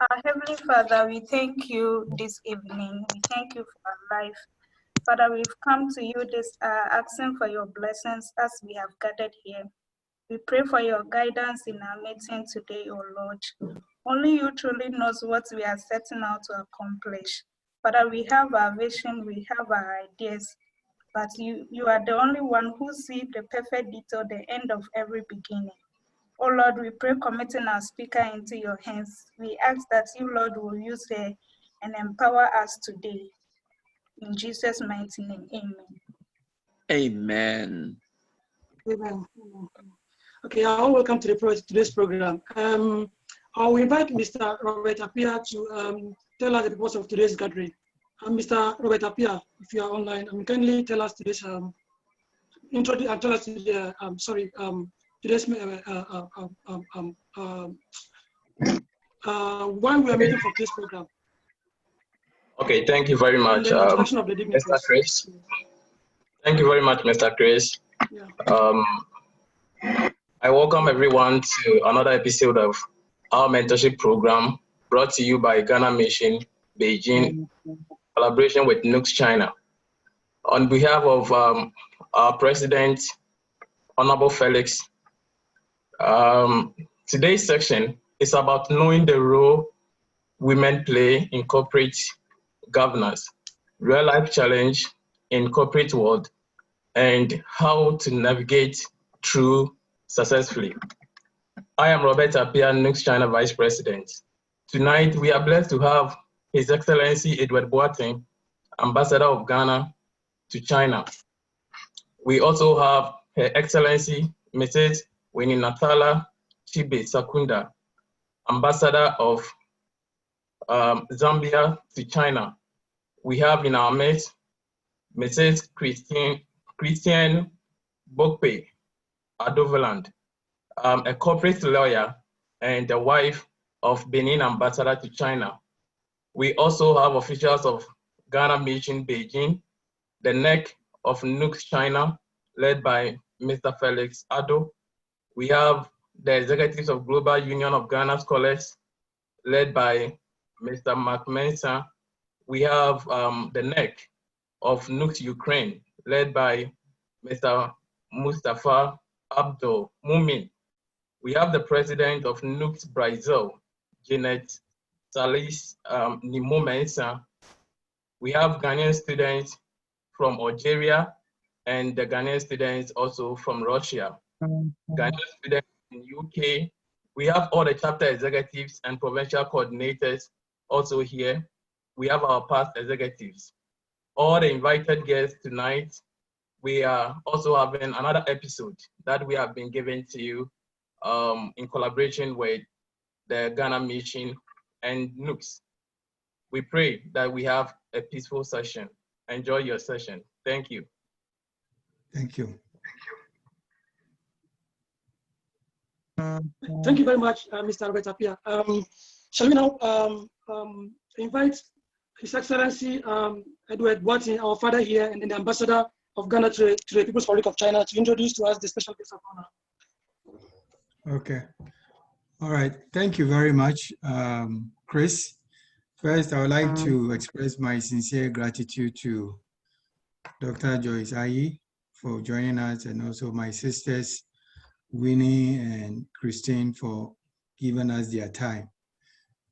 Our Heavenly Father, we thank you this evening. We thank you for our life. Father, we've come to you this asking for your blessings as we have gathered here. We pray for your guidance in our meeting today, O Lord. Only you truly knows what we are setting out to accomplish. Father, we have our vision, we have our ideas, but you are the only one who sees the perfect detail, the end of every beginning. Oh Lord, we pray committing our speaker into your hands. We ask that you, Lord, will use her and empower us today. In Jesus' mighty name, amen. Amen. Amen. Okay, welcome to today's program. I'll invite Mr. Robert Appiah to tell us the purpose of today's gathering. Mr. Robert Appiah, if you are online, kindly tell us today's today's why we are meeting for this program. Okay, thank you very much, Mr. Chris. Thank you very much, Mr. Chris. Yeah. I welcome everyone to another episode of our mentorship program brought to you by Ghana Mission, Beijing, collaboration with NUGS-China. On behalf of our President, Honorable Felix, today's section is about knowing the role women play in corporate governance, real-life challenge in corporate world, and how to navigate through successfully. I am Robert Appiah, NUGS-China Vice President. Tonight, we are blessed to have His Excellency Edward Boateng, Ambassador of Ghana to China. We also have Her Excellency Mrs. Winnie Natala Chibe Sakunda, Ambassador of Zambia to China. We have in our midst Mrs. Christiane Bokpe Adoveland, a corporate lawyer and the wife of Benin Ambassador to China. We also have officials of Ghana Mission Beijing, the neck of NUGS-China, led by Mr. Felix Ado. We have the executives of Global Union of Ghana Scholars, led by Mr. Mark Mensah. We have the neck of NUGS Ukraine, led by Mr. Mustafa Abdul Mumin. We have the president of NUGS Brazil, Janet Salis Nimo Mensah. We have Ghanaian students from Algeria and the Ghanaian students also from Russia. Ghanaian students in UK. We have all the chapter executives and provincial coordinators also here. We have our past executives. All the invited guests tonight, we are also having another episode that we have been given to you in collaboration with the Ghana Mission and NUGS. We pray that we have a peaceful session. Enjoy your session. Thank you. Thank you. Thank you very much, Mr. Robert Appiah. Shall we now invite His Excellency Edward Boateng, our father here, and then the Ambassador of Ghana to the People's Republic of China, to introduce to us the special guest of honor. Okay. All right. Thank you very much, Chris. First, I would like to express my sincere gratitude to Dr. Joyce Aryee for joining us, and also my sisters, Winnie and Christine, for giving us their time.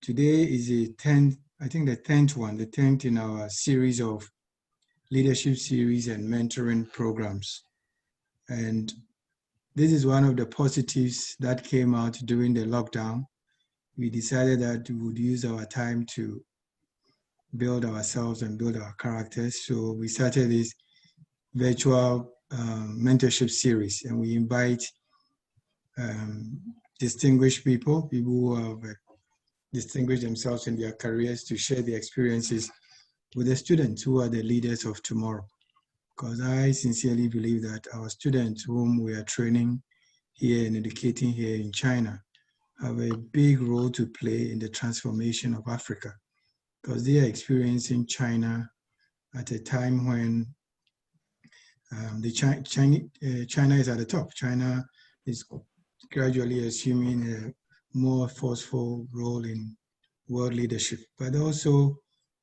Today is the 10th, I think the 10th one, the 10th in our series of leadership series and mentoring programs. And this is one of the positives that came out during the lockdown. We decided that we would use our time to build ourselves and build our characters. So we started this virtual mentorship series, and we invite distinguished people who have distinguished themselves in their careers to share their experiences with the students who are the leaders of tomorrow. Because I sincerely believe that our students whom we are training here and educating here in China have a big role to play in the transformation of Africa, because they are experiencing China at a time when China is at the top. China is gradually assuming a more forceful role in world leadership, but also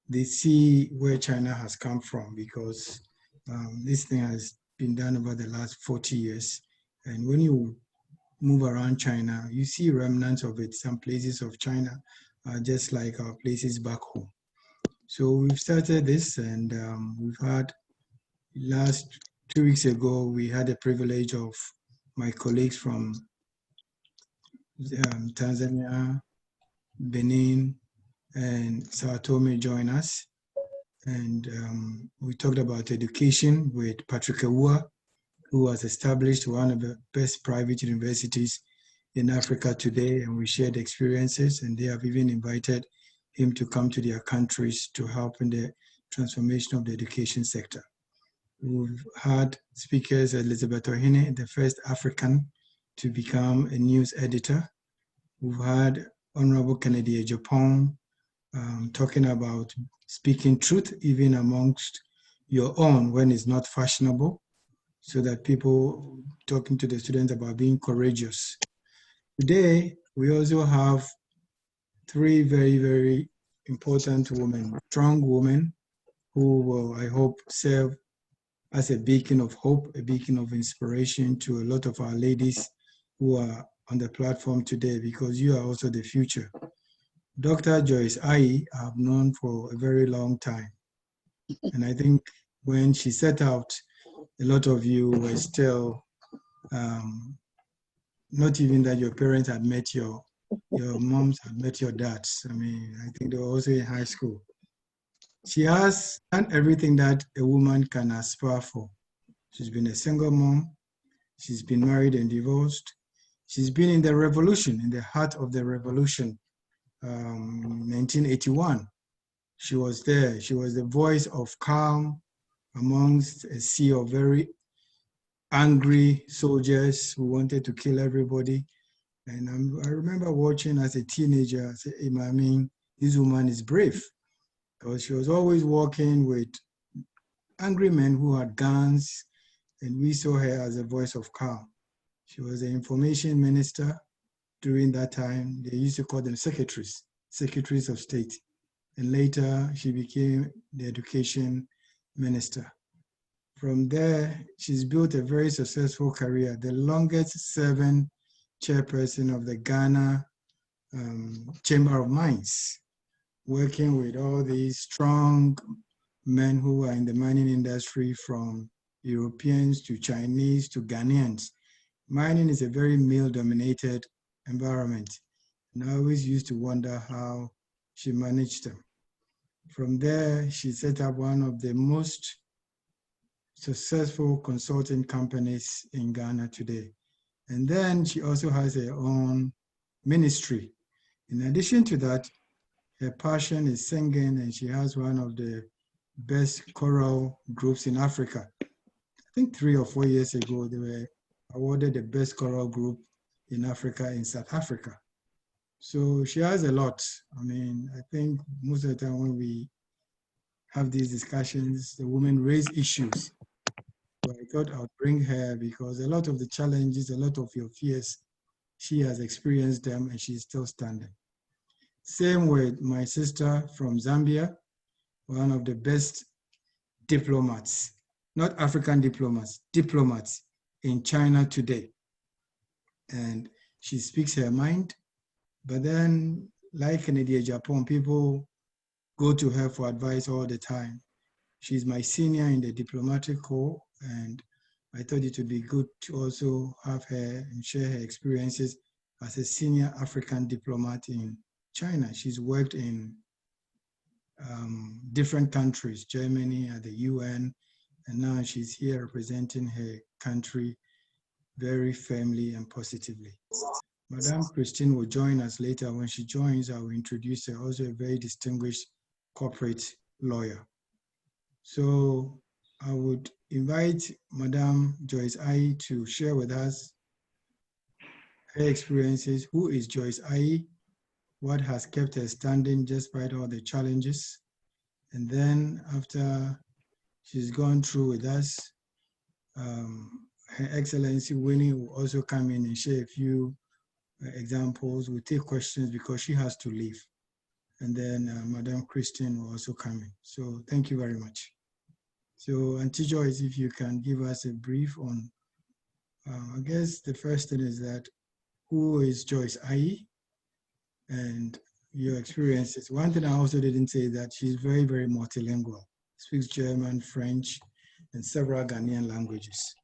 they see where China has come from, because this thing has been done over the last 40 years. And when you move around China, you see remnants of it. Some places of China are just like our places back home. So we've started this, and we've had, last 2 weeks ago, we had the privilege of my colleagues from Tanzania, Benin, and Sao Tome join us. And we talked about education with Patrick Awuah, who has established one of the best private universities in Africa today, and we shared experiences, and they have even invited him to come to their countries to help in the transformation of the education sector. We've had speakers, Elizabeth Ohene, the first African to become a news editor. We've had Honorable Kennedy Ejapong talking about speaking truth even amongst your own when it's not fashionable, so that people talking to the students about being courageous. Today, we also have three very, very important women, strong women, who will, I hope, serve as a beacon of hope, a beacon of inspiration to a lot of our ladies who are on the platform today, because you are also the future. Dr. Joyce Aryee, I've known for a very long time. And I think when she set out, a lot of you were still, not even that your parents had met your moms had met your dads. I mean, I think they were also in high school. She has done everything that a woman can aspire for. She's been a single mom. She's been married and divorced. She's been in the revolution, in the heart of the revolution, 1981. She was there. She was the voice of calm amongst a sea of very angry soldiers who wanted to kill everybody. And I remember watching as a teenager, I said, hey, I mean, this woman is brave, because she was always walking with angry men who had guns, and we saw her as a voice of calm. She was the information minister during that time. They used to call them secretaries of state. And later, she became the education minister. From there, she's built a very successful career, the longest serving chairperson of the Ghana Chamber of Mines, working with all these strong men who are in the mining industry, from Europeans to Chinese to Ghanaians. Mining is a very male-dominated environment, and I always used to wonder how she managed them. From there, she set up one of the most successful consulting companies in Ghana today. And then she also has her own ministry. In addition to that, her passion is singing, and she has one of the best choral groups in Africa. I think 3 or 4 years ago, they were awarded the best choral group in Africa in South Africa. So she has a lot. I mean, I think most of the time when we have these discussions, the women raise issues. So I thought I would bring her, because a lot of the challenges, a lot of your fears, she has experienced them, and she's still standing. Same with my sister from Zambia, one of the best diplomats, not African diplomats, diplomats in China today. And she speaks her mind, but then, like Kennedy Ejapong, people go to her for advice all the time. She's my senior in the diplomatic corps, and I thought it would be good to also have her and share her experiences as a senior African diplomat in China. She's worked in different countries, Germany, at the UN, and now she's here representing her country very firmly and positively. Madame Christine will join us later. When she joins, I will introduce her, also a very distinguished corporate lawyer. So I would invite Madame Joyce Aryee to share with us her experiences. Who is Joyce Aryee? What has kept her standing despite all the challenges? And then after she's gone through with us, Her Excellency Winnie will also come in and share a few examples. We'll take questions because she has to leave. and then Madam Christine will also come in. So thank you very much. So Auntie Joyce, if you can give us a brief on, I guess the first thing is that, who is Joyce Aryee and your experiences. One thing I also didn't say is that she's very, very multilingual, speaks German, French, and several Ghanaian languages.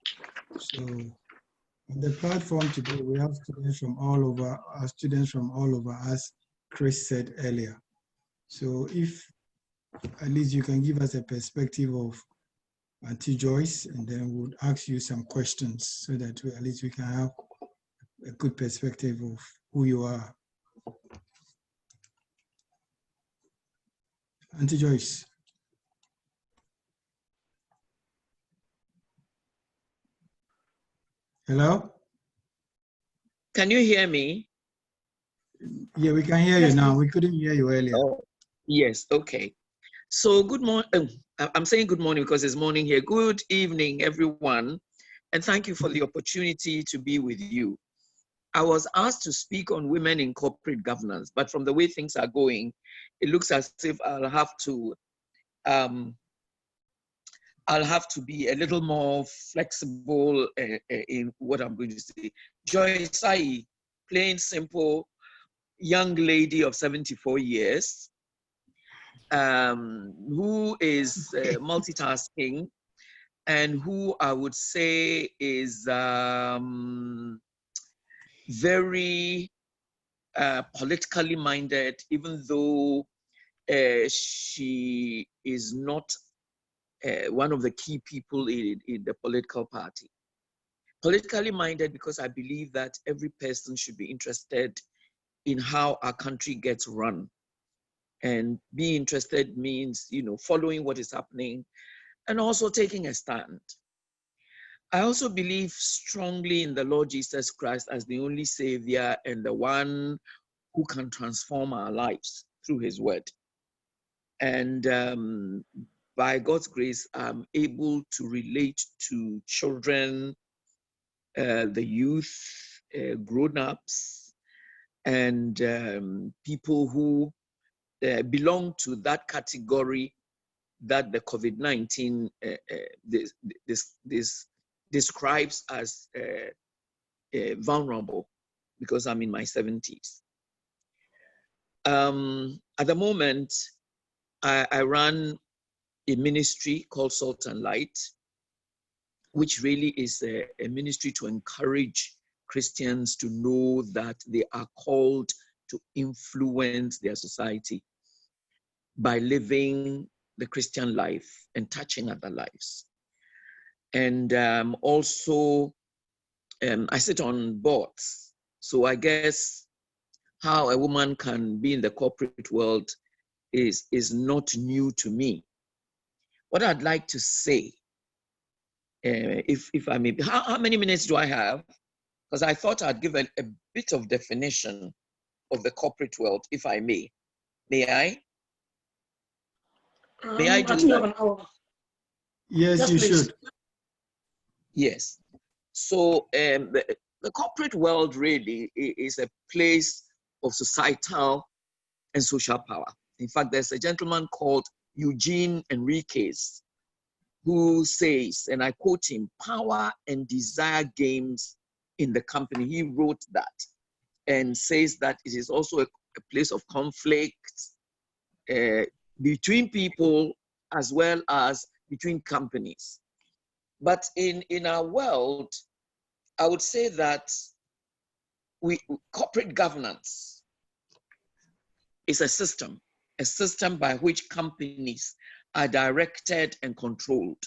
So on the platform today, we have students from all over, as Chris said earlier. So if at least you can give us a perspective of Auntie Joyce, and then we'll ask you some questions so that at least we can have a good perspective of who you are. Auntie Joyce. Hello? Can you hear me? Yeah, we can hear you now. We couldn't hear you earlier. Oh, yes, okay. So good morning. I'm saying good morning because it's morning here. Good evening, everyone. And thank you for the opportunity to be with you. I was asked to speak on women in corporate governance, but from the way things are going, it looks as if I'll have to be a little more flexible in what I'm going to say. Joyce Aryee, plain simple, young lady of 74 years, who is multitasking, and who I would say is very politically minded, even though she is not one of the key people in the political party. Politically minded because I believe that every person should be interested in how our country gets run. And being interested means, you know, following what is happening and also taking a stand. I also believe strongly in the Lord Jesus Christ as the only Savior and the one who can transform our lives through his word. And by God's grace, I'm able to relate to children, the youth, grown-ups, and people who belong to that category that the COVID-19 this describes as vulnerable, because I'm in my 70s. At the moment, I run a ministry called Salt and Light, which really is a ministry to encourage Christians to know that they are called to influence their society by living the Christian life and touching other lives. And also, I sit on boards. So I guess how a woman can be in the corporate world is not new to me. What I'd like to say, if I may, how many minutes do I have? Because I thought I'd give a bit of definition of the corporate world, if I may. May I? May I do that? You have an hour. Yes, you should. Yes. So the corporate world really is a place of societal and social power. In fact, there's a gentleman called Eugene Enriquez who says, and I quote him, "Power and desire games in the company." He wrote that and says that it is also a place of conflict between people as well as between companies. But in our world, I would say that corporate governance is a system by which companies are directed and controlled.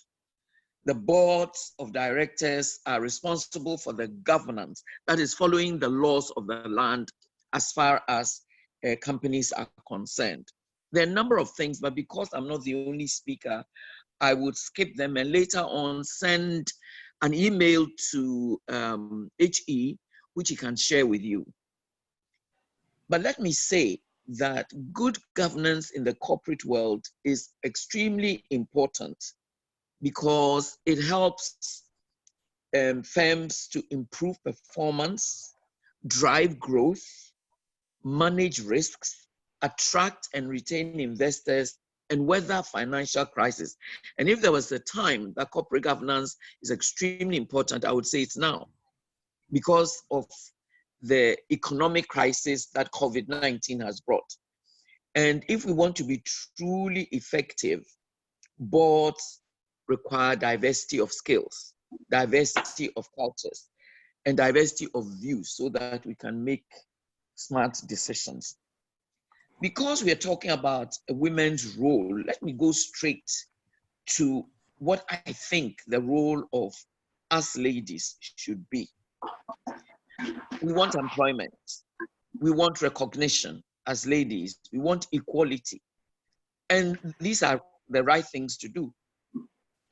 The boards of directors are responsible for the governance, that is following the laws of the land as far as companies are concerned. There are a number of things, but because I'm not the only speaker, I would skip them and later on send an email to HE, which he can share with you. But let me say that good governance in the corporate world is extremely important because it helps firms to improve performance, drive growth, manage risks, attract and retain investors, and weather financial crisis. And if there was a time that corporate governance is extremely important, I would say it's now, because of the economic crisis that COVID-19 has brought. And if we want to be truly effective, boards require diversity of skills, diversity of cultures, and diversity of views so that we can make smart decisions. Because we are talking about a women's role, let me go straight to what I think the role of us ladies should be. We want employment. We want recognition as ladies. We want equality. And these are the right things to do.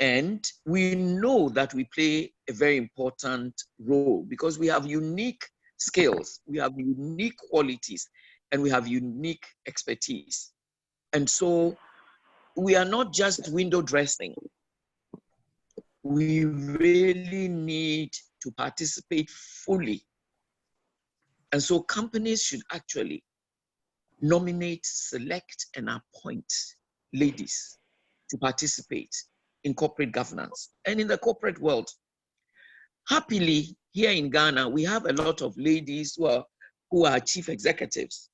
And we know that we play a very important role because we have unique skills, we have unique qualities, and we have unique expertise. And so we are not just window dressing. We really need to participate fully. And so companies should actually nominate, select, and appoint ladies to participate in corporate governance and in the corporate world. Happily, here in Ghana, we have a lot of ladies who are chief executives,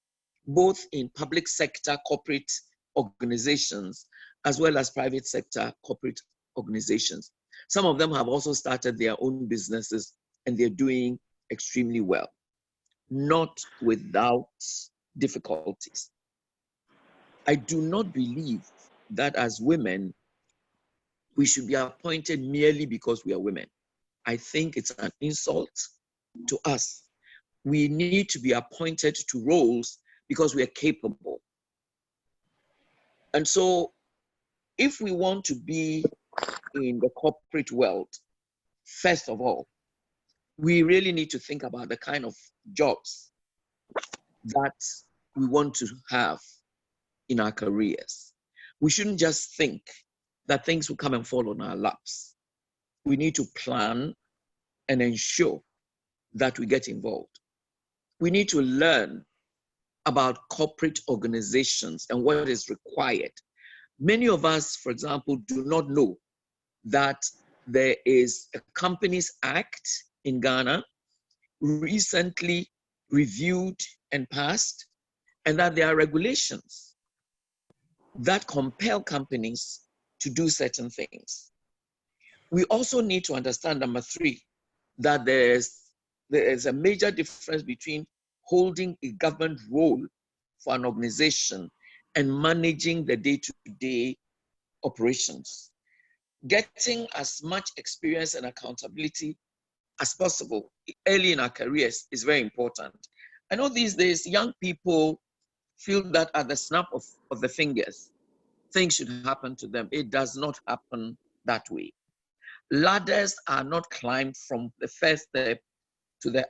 both in public sector corporate organizations, as well as private sector corporate organizations. Some of them have also started their own businesses and they're doing extremely well, not without difficulties. I do not believe that as women, we should be appointed merely because we are women. I think it's an insult to us. We need to be appointed to roles because we are capable. And so if we want to be in the corporate world, first of all, we really need to think about the kind of jobs that we want to have in our careers. We shouldn't just think that things will come and fall on our laps. We need to plan and ensure that we get involved. We need to learn about corporate organizations and what is required. Many of us, for example, do not know that there is a Companies Act in Ghana recently reviewed and passed, and that there are regulations that compel companies to do certain things. We also need to understand, number three, that there is a major difference between holding a government role for an organization and managing the day-to-day operations. Getting as much experience and accountability as possible early in our careers is very important. I know these days young people feel that at the snap of the fingers, things should happen to them. It does not happen that way. Ladders are not climbed from the first step to the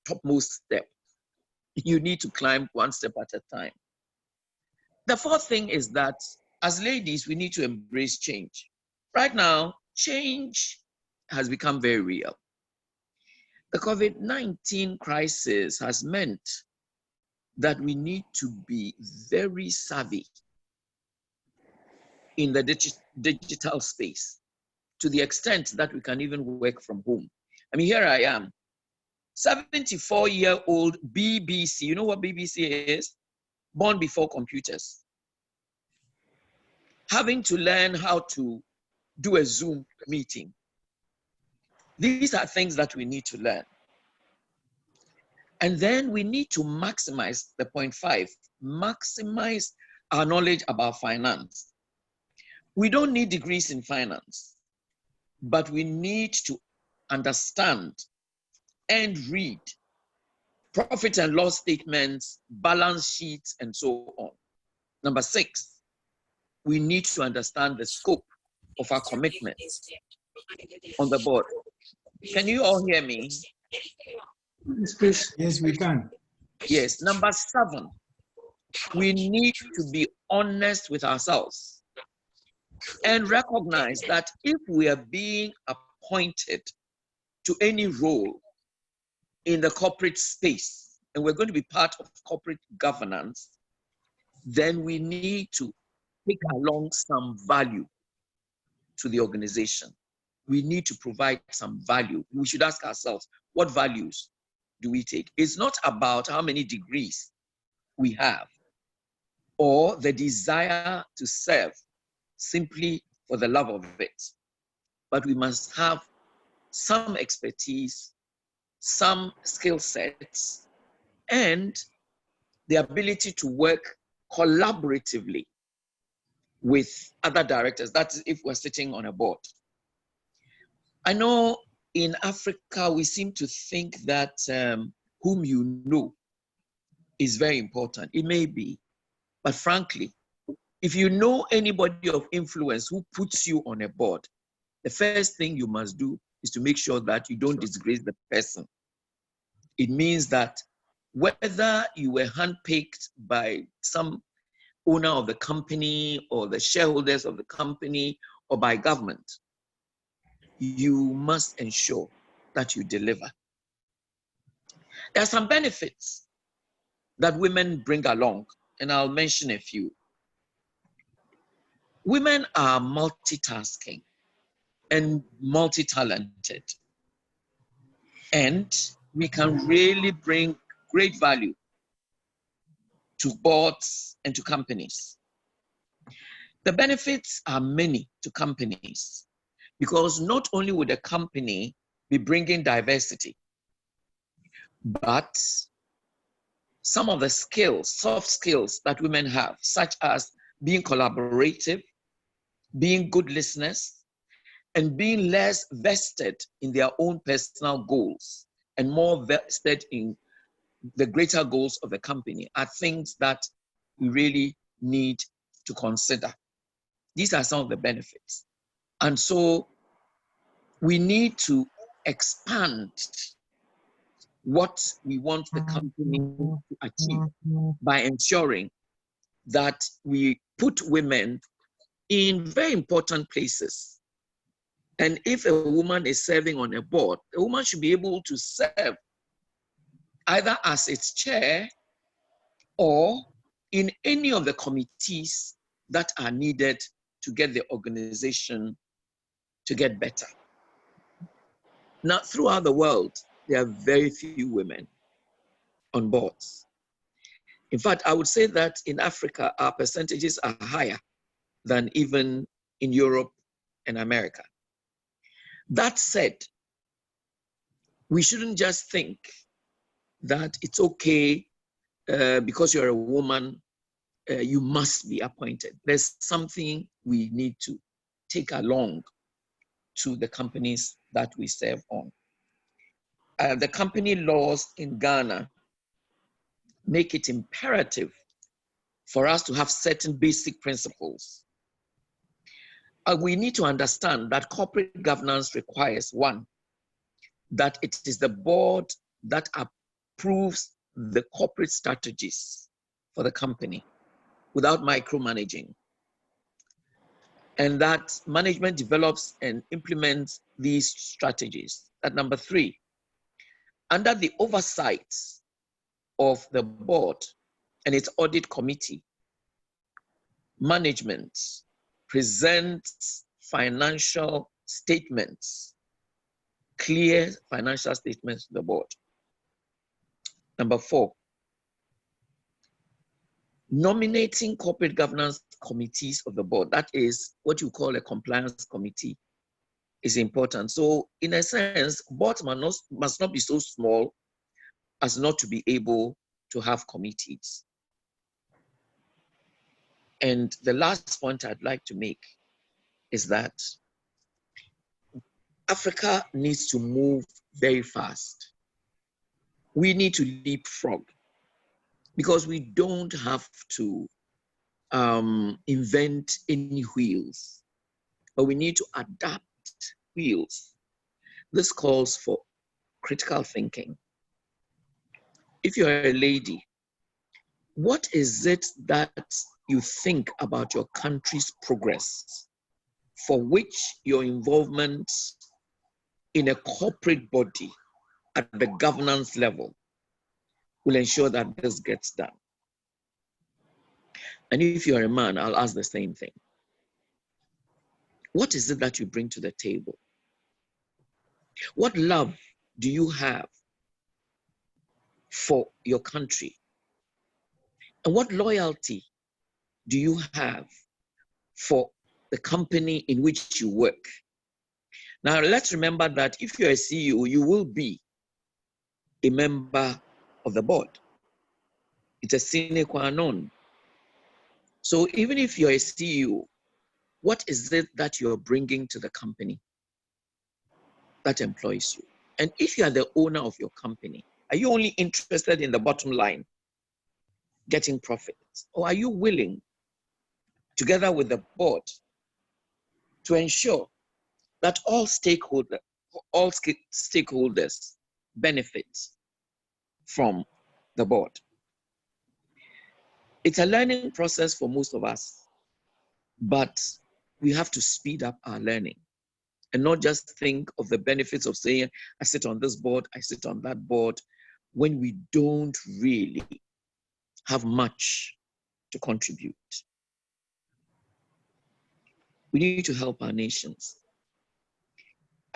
topmost step. You need to climb one step at a time. The fourth thing is that as ladies, we need to embrace change. Right now, change has become very real. The COVID-19 crisis has meant that we need to be very savvy in the digital space, to the extent that we can even work from home. I mean, here I am, 74-year-old BBC. You know what BBC is? Born before computers. Having to learn how to do a Zoom meeting. These are things that we need to learn. And then we need to maximize the point 5, maximize our knowledge about finance. We don't need degrees in finance, but we need to understand and read profit and loss statements, balance sheets, and so on. Number 6, we need to understand the scope of our commitments on the board. Can you all hear me? Yes, we can. Yes. Number 7, we need to be honest with ourselves and recognize that if we are being appointed to any role in the corporate space and we're going to be part of corporate governance, then we need to take along some value to the organization. We need to provide some value. We should ask ourselves, what values do we take? It's not about how many degrees we have or the desire to serve simply for the love of it, but we must have some expertise, some skill sets, and the ability to work collaboratively with other directors. That's if we're sitting on a board. I know in Africa, we seem to think that whom you know is very important. It may be, but frankly, if you know anybody of influence who puts you on a board, the first thing you must do is to make sure that you don't disgrace the person. It means that whether you were handpicked by some owner of the company or the shareholders of the company or by government, you must ensure that you deliver. There are some benefits that women bring along, and I'll mention a few. Women are multitasking and multi-talented, and we can really bring great value to boards and to companies. The benefits are many to companies because not only would a company be bringing diversity, but some of the skills, soft skills that women have, such as being collaborative, being good listeners, and being less vested in their own personal goals and more vested in the greater goals of the company, are things that we really need to consider. These are some of the benefits. And so we need to expand what we want the company to achieve by ensuring that we put women in very important places. And if a woman is serving on a board, a woman should be able to serve either as its chair or in any of the committees that are needed to get the organization to get better. Now, throughout the world, there are very few women on boards. In fact, I would say that in Africa, our percentages are higher than even in Europe and America. That said, we shouldn't just think that it's okay because you're a woman, you must be appointed. There's something we need to take along to the companies that we serve on. The company laws in Ghana make it imperative for us to have certain basic principles. We need to understand that corporate governance requires, one, that it is the board that approves the corporate strategies for the company without micromanaging, and that management develops and implements these strategies. At number three, under the oversight of the board and its audit committee, management presents financial statements, clear financial statements to the board. Number four, nominating corporate governance committees of the board, that is what you call a compliance committee, is important. So in a sense, boards must not be so small as not to be able to have committees. And the last point I'd like to make is that Africa needs to move very fast. We need to leapfrog because we don't have to invent any wheels, but we need to adapt wheels. This calls for critical thinking. If you're a lady, what is it that you think about your country's progress for which your involvement in a corporate body at the governance level will ensure that this gets done? And if you're a man, I'll ask the same thing. What is it that you bring to the table? What love do you have for your country? And what loyalty do you have for the company in which you work? Now, let's remember that if you're a CEO, you will be a member of the board. It's a sine qua non. So even if you're a CEO, what is it that you're bringing to the company that employs you? And if you are the owner of your company, are you only interested in the bottom line, getting profits? Or are you willing, together with the board, to ensure that all stakeholders benefit from the board? It's a learning process for most of us, but we have to speed up our learning and not just think of the benefits of saying, I sit on this board, I sit on that board, when we don't really have much to contribute. We need to help our nations.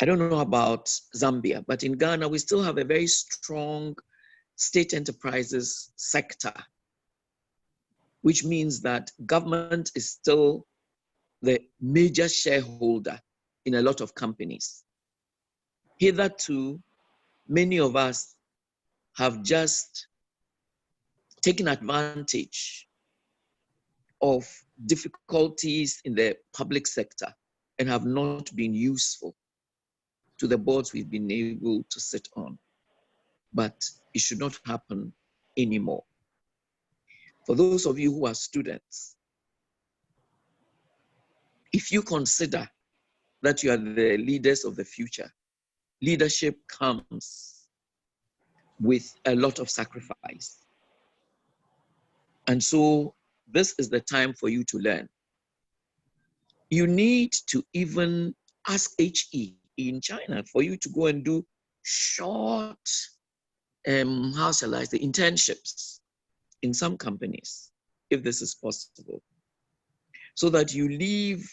I don't know about Zambia, but in Ghana, we still have a very strong state enterprises sector, which means that government is still the major shareholder in a lot of companies. Hitherto, many of us have just taken advantage of difficulties in the public sector and have not been useful to the boards we've been able to sit on. But it should not happen anymore. For those of you who are students, if you consider that you are the leaders of the future, leadership comes with a lot of sacrifice. And so this is the time for you to learn. You need to even ask HE in China for you to go and do short, how shall I say, internships in some companies, if this is possible, so that you leave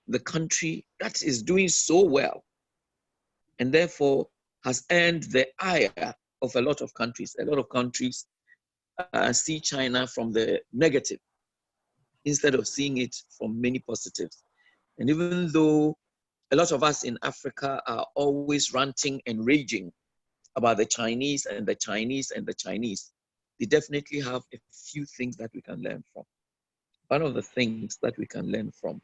the country that is doing so well and therefore has earned the ire of a lot of countries. A lot of countries see China from the negative instead of seeing it from many positives. And even though a lot of us in Africa are always ranting and raging about the Chinese and the Chinese and the Chinese, they definitely have a few things that we can learn from. One of the things that we can learn from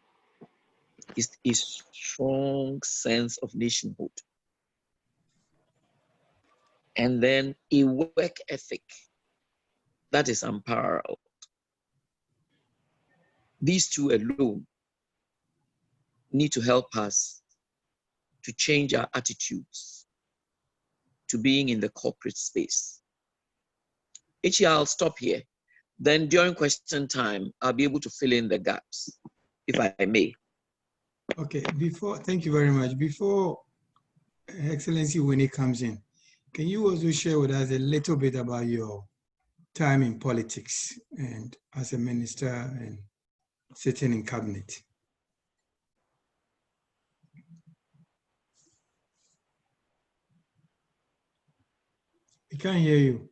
is a strong sense of nationhood. And then a work ethic that is unparalleled. These two alone need to help us to change our attitudes to being in the corporate space. HE, I'll stop here. Then during question time, I'll be able to fill in the gaps, if I may. Okay, thank you very much. Before Excellency Winnie comes in, can you also share with us a little bit about your time in politics and as a minister and sitting in cabinet? We can't hear you.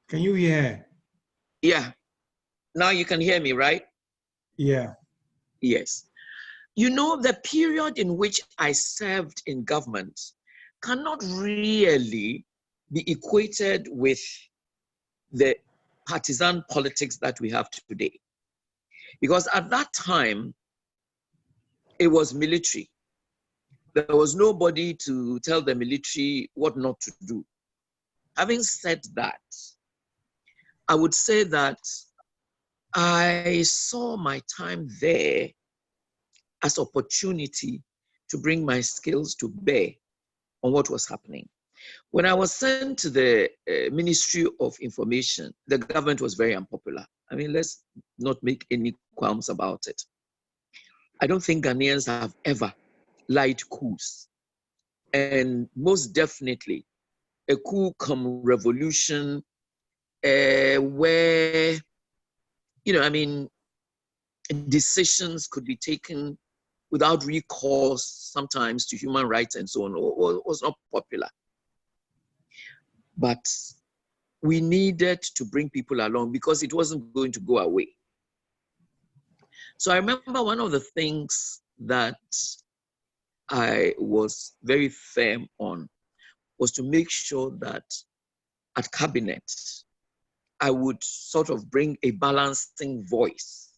Can you hear? Yeah. Now you can hear me, right? Yeah. Yes. You know, the period in which I served in government cannot really be equated with the partisan politics that we have today. Because at that time, it was military. There was nobody to tell the military what not to do. Having said that, I would say that I saw my time there as opportunity to bring my skills to bear on what was happening. When I was sent to the Ministry of Information, the government was very unpopular. I mean, let's not make any qualms about it. I don't think Ghanaians have ever liked coups. And most definitely, a coup come revolution where, you know, I mean, decisions could be taken without recourse sometimes to human rights and so on, or was not popular. But we needed to bring people along because it wasn't going to go away. So I remember one of the things that I was very firm on was to make sure that at cabinet, I would sort of bring a balancing voice.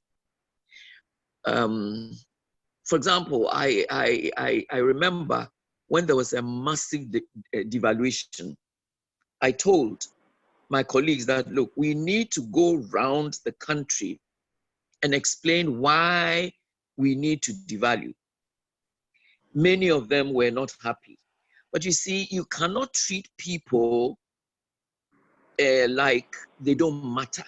For example, I remember when there was a massive devaluation, I told my colleagues that, look, we need to go around the country and explain why we need to devalue. Many of them were not happy. But you see, you cannot treat people like they don't matter.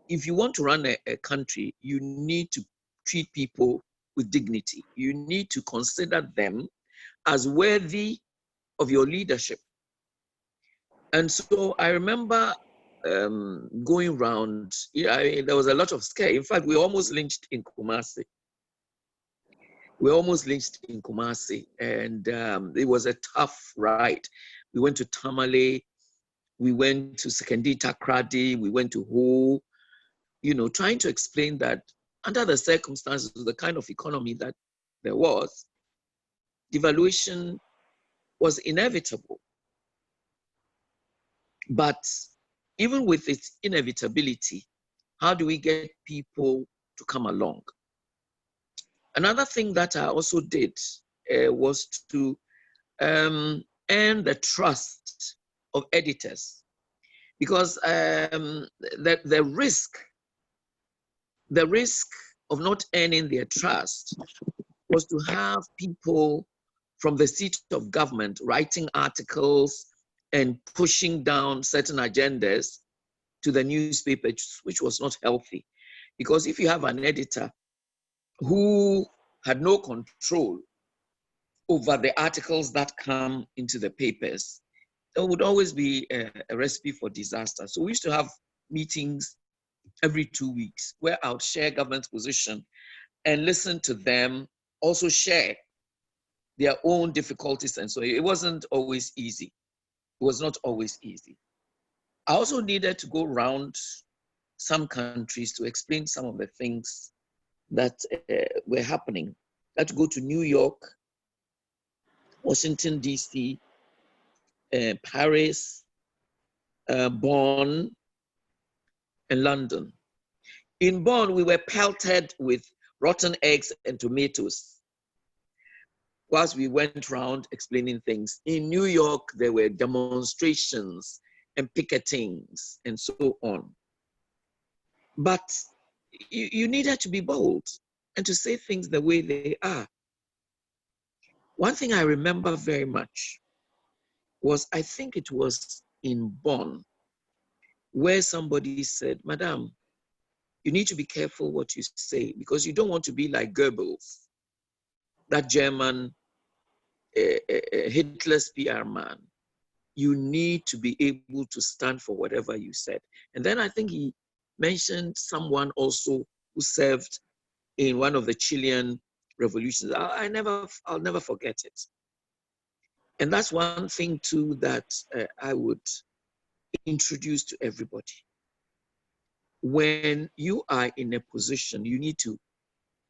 If you want to run a country, you need to treat people with dignity. You need to consider them as worthy of your leadership. And so I remember going around, there was a lot of scare. In fact, we almost lynched in Kumasi. And it was a tough ride. We went to Tamale, we went to Sekendi Takrady, we went to Ho, you know, trying to explain that under the circumstances, the kind of economy that there was, devaluation was inevitable. But even with its inevitability, how do we get people to come along? Another thing that I also did was to earn the trust of editors, because the risk of not earning their trust was to have people from the seat of government writing articles and pushing down certain agendas to the newspapers, which was not healthy. Because if you have an editor who had no control over the articles that come into the papers, there would always be a recipe for disaster. So we used to have meetings every 2 weeks where I would share government's position and listen to them also share their own difficulties. And so it wasn't always easy. It was not always easy. I also needed to go around some countries to explain some of the things that were happening. I had to go to New York, Washington, D.C., Paris, Bonn, and London. In Bonn, we were pelted with rotten eggs and tomatoes whilst we went around explaining things. In New York, there were demonstrations and picketings and so on. But you needed to be bold and to say things the way they are. One thing I remember very much was, I think it was in Bonn, where somebody said, Madam, you need to be careful what you say because you don't want to be like Goebbels, that German Hitler's PR man. You need to be able to stand for whatever you said. And then I think he mentioned someone also who served in one of the Chilean revolutions. I'll never forget it. And that's one thing too that I would introduce to everybody. When you are in a position, you need to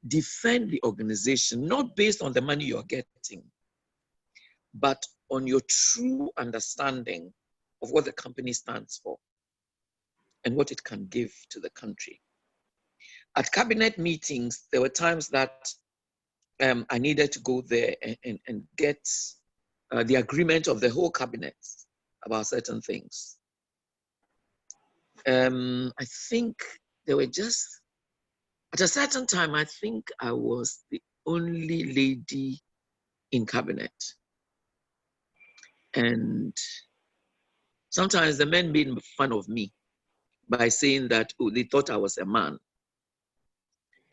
defend the organization, not based on the money you're getting, but on your true understanding of what the company stands for and what it can give to the country. At cabinet meetings, there were times that I needed to go there and get the agreement of the whole cabinet about certain things. I think there were just, at a certain time, I think I was the only lady in cabinet. And sometimes the men made fun of me by saying that, oh, they thought I was a man.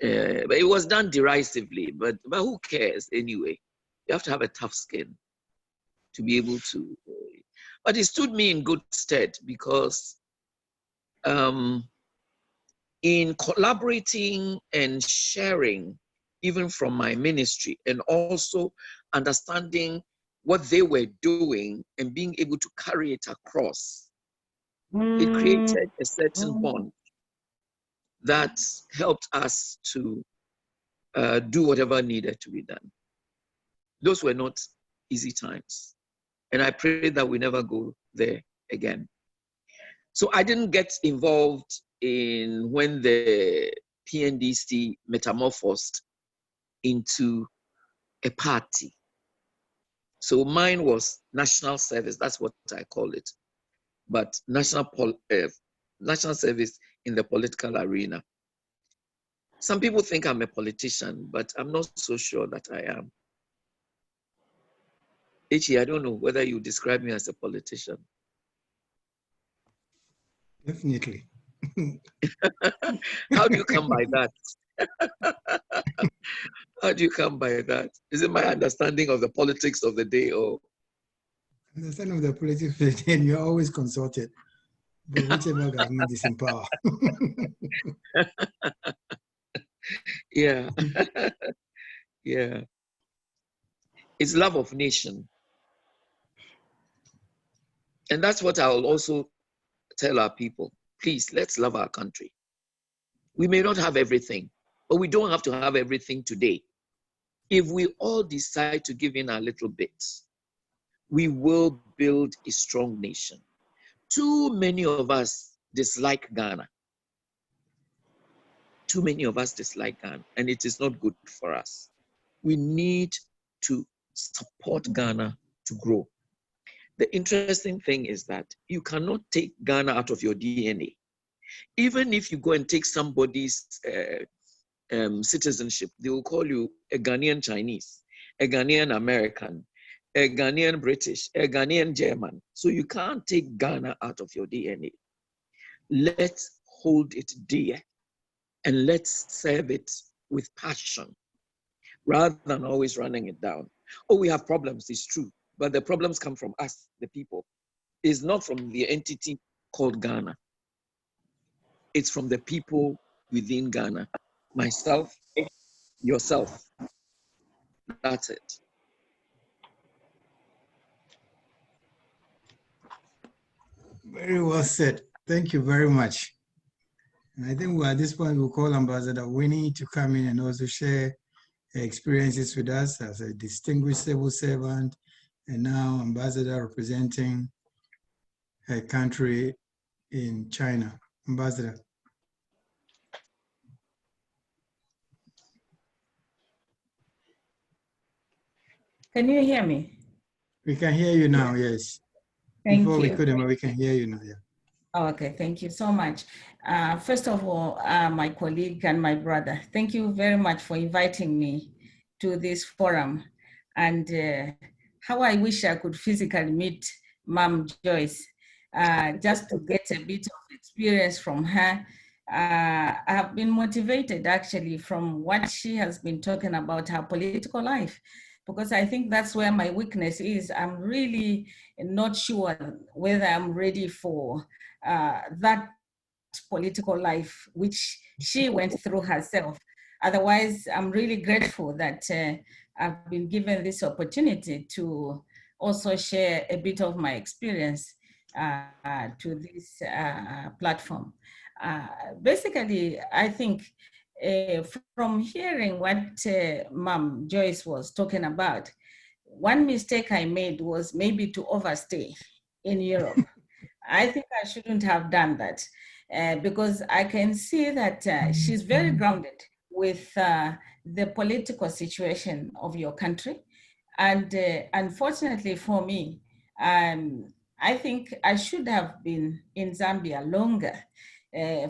But it was done derisively, but who cares anyway? You have to have a tough skin to be able to. But it stood me in good stead because in collaborating and sharing, even from my ministry, and also understanding what they were doing and being able to carry it across, it created a certain bond that helped us to do whatever needed to be done. Those were not easy times. And I pray that we never go there again. So I didn't get involved in when the PNDC metamorphosed into a party. So mine was national service, that's what I call it. But national service in the political arena. Some people think I'm a politician, but I'm not so sure that I am. Ichi, I don't know whether you describe me as a politician. Definitely. How do you come by that? How do you come by that? Is it my understanding of the politics of the day, or? Understanding of the politics of the day, you're always consulted, but whichever government is in power. Yeah. Yeah. It's love of nation. And that's what I'll also tell our people. Please, let's love our country. We may not have everything, but we don't have to have everything today. If we all decide to give in our little bits, we will build a strong nation. Too many of us dislike Ghana. Too many of us dislike Ghana, and it is not good for us. We need to support Ghana to grow. The interesting thing is that you cannot take Ghana out of your DNA. Even if you go and take somebody's citizenship, they will call you a Ghanaian Chinese, a Ghanaian American, a Ghanaian British, a Ghanaian German. So you can't take Ghana out of your DNA. Let's hold it dear and let's serve it with passion rather than always running it down. Oh, we have problems, it's true, but the problems come from us, the people. It's not from the entity called Ghana. It's from the people within Ghana. Myself, yourself. That's it. Very well said. Thank you very much. And I think at this point we'll call Ambassador Winnie to come in and also share her experiences with us as a distinguished civil servant and now ambassador representing her country in China. Ambassador. Can you hear me? We can hear you now, yes. Thank Before you. we couldn't, but we can hear you now, yeah. Okay, thank you so much. First of all, my colleague and my brother, thank you very much for inviting me to this forum. And how I wish I could physically meet Mom Joyce, just to get a bit of experience from her. I have been motivated actually from what she has been talking about her political life, because I think that's where my weakness is. I'm really not sure whether I'm ready for that political life which she went through herself. Otherwise, I'm really grateful that I've been given this opportunity to also share a bit of my experience to this platform. Basically, I think from hearing what Mom Joyce was talking about, one mistake I made was maybe to overstay in Europe. I think I shouldn't have done that because I can see that she's very grounded with the political situation of your country. And unfortunately for me, I think I should have been in Zambia longer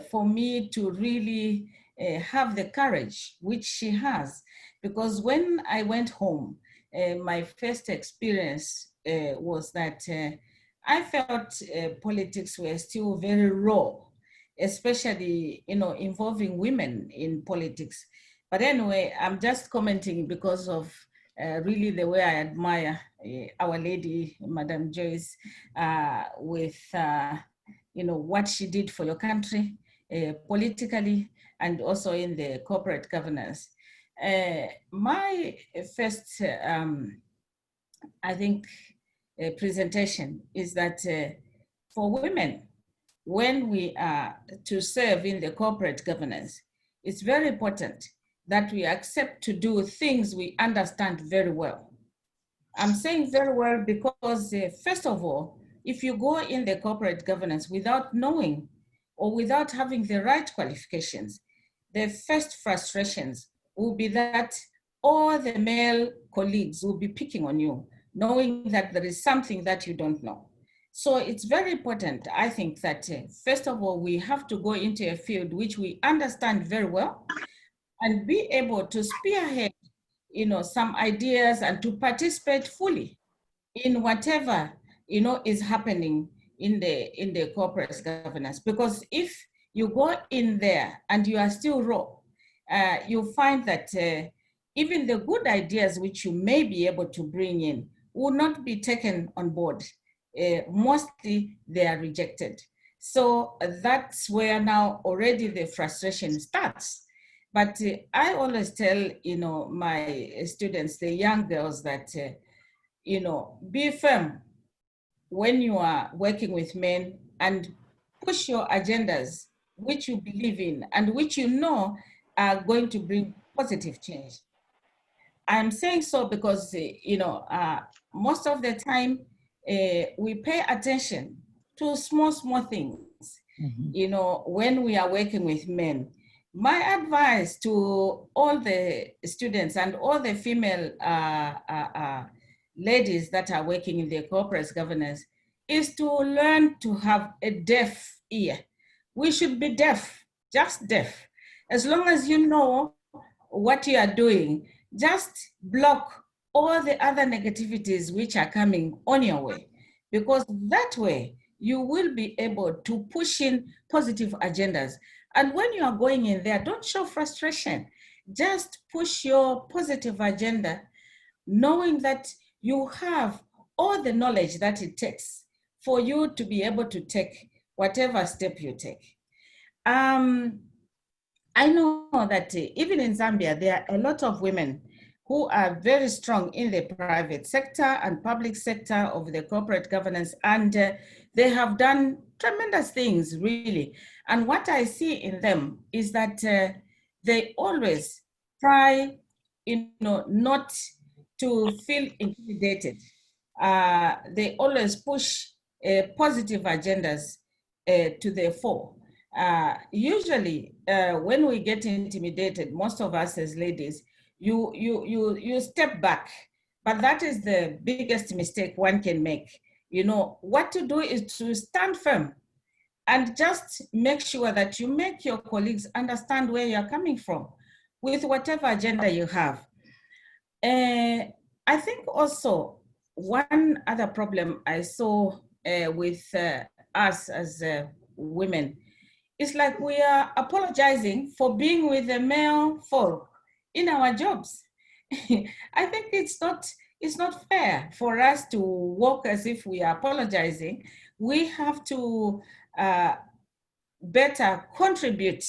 for me to really have the courage which she has. Because when I went home, my first experience was that I felt politics were still very raw, especially, involving women in politics. But anyway, I'm just commenting because of really the way I admire Our Lady, Madam Joyce, with what she did for your country, politically, and also in the corporate governance. My first, I think, presentation is that for women, when we are to serve in the corporate governance, it's very important that we accept to do things we understand very well. I'm saying very well because first of all, if you go in the corporate governance without knowing or without having the right qualifications, the first frustrations will be that all the male colleagues will be picking on you, knowing that there is something that you don't know. So it's very important, I think, that first of all, we have to go into a field which we understand very well and be able to spearhead, some ideas and to participate fully in whatever, is happening in the corporate governance. Because if you go in there and you are still raw, you'll find that even the good ideas which you may be able to bring in will not be taken on board. Mostly they are rejected. So that's where now already the frustration starts. But I always tell, my students, the young girls, that, be firm when you are working with men and push your agendas, which you believe in and which you know are going to bring positive change. I'm saying so because, most of the time we pay attention to small things, when we are working with men. My advice to all the students and all the female ladies that are working in the corporate governance is to learn to have a deaf ear. We should be deaf, just deaf. As long as you know what you are doing, just block all the other negativities which are coming on your way, because that way you will be able to push in positive agendas. And when you are going in there, don't show frustration. Just push your positive agenda, knowing that you have all the knowledge that it takes for you to be able to take whatever step you take. I know that even in Zambia, there are a lot of women who are very strong in the private sector and public sector of the corporate governance, and they have done tremendous things, really. And what I see in them is that they always try, not to feel intimidated. They always push positive agendas to the fore. Usually, when we get intimidated, most of us as ladies, you step back, but that is the biggest mistake one can make. What to do is to stand firm and just make sure that you make your colleagues understand where you're coming from with whatever agenda you have. I think also one other problem I saw with us as women, it's like we are apologizing for being with the male folk in our jobs. I think it's not fair for us to walk as if we are apologizing. We have to better contribute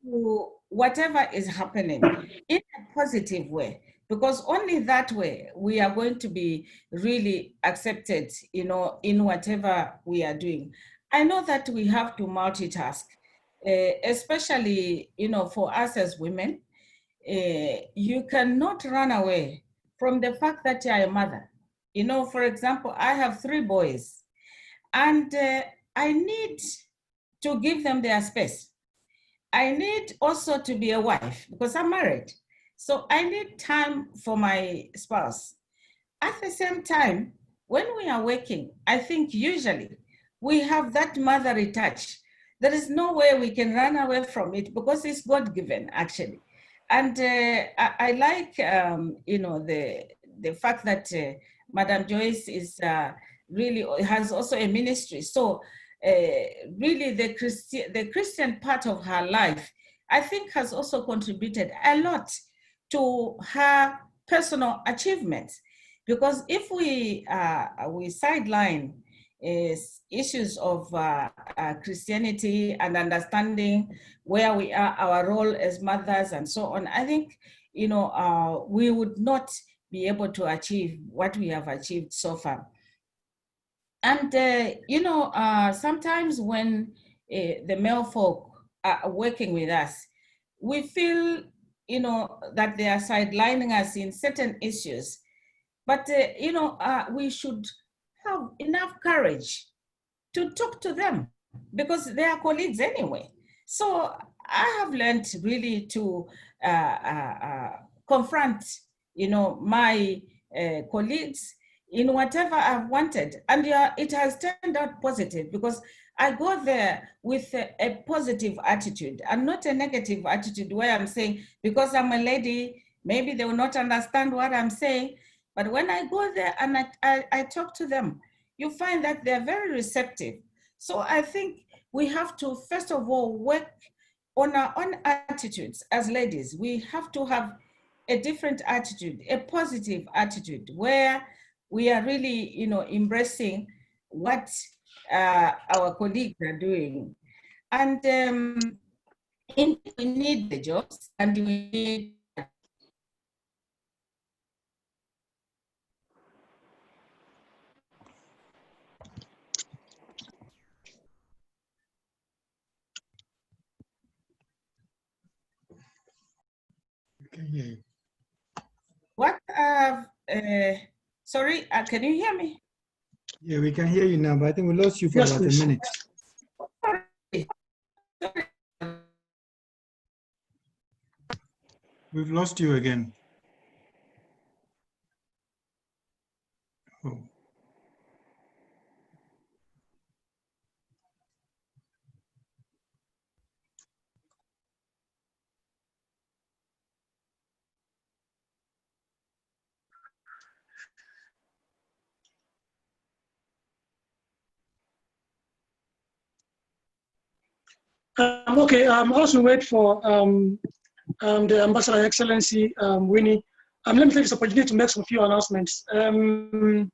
to whatever is happening in a positive way, because only that way we are going to be really accepted, in whatever we are doing. I know that we have to multitask, especially, for us as women. You cannot run away from the fact that you are a mother. For example, I have 3 boys, and I need to give them their space. I need also to be a wife because I'm married. So I need time for my spouse. At the same time, when we are working, I think usually we have that motherly touch. There is no way we can run away from it because it's God-given, actually. And I like, the fact that Madam Joyce is really has also a ministry. So really the Christian part of her life, I think, has also contributed a lot to her personal achievements. Because if we sideline issues of Christianity and understanding where we are, our role as mothers and so on, I think, you know, we would not be able to achieve what we have achieved so far. And, you know, sometimes when the male folk are working with us, we feel, you know, that they are sidelining us in certain issues. But, you know, we should have enough courage to talk to them because they are colleagues anyway. So I have learned really to confront, you know, my colleagues in whatever I've wanted. And it has turned out positive because I go there with a positive attitude and not a negative attitude where I'm saying, because I'm a lady, maybe they will not understand what I'm saying. But when I go there and I talk to them, you find that they're very receptive. So I think we have to, first of all, work on our own attitudes as ladies. We have to have a different attitude, a positive attitude, where we are really, you know, embracing what our colleagues are doing. And we need the jobs and we need can hear you. what, sorry, can you hear me? Yeah, we can hear you now, but I think we lost you for Yes, about please. a minute. We've lost you again. Oh. Okay, also wait for the Ambassador Excellency Winnie. Let me take this opportunity to make some few announcements. I mean,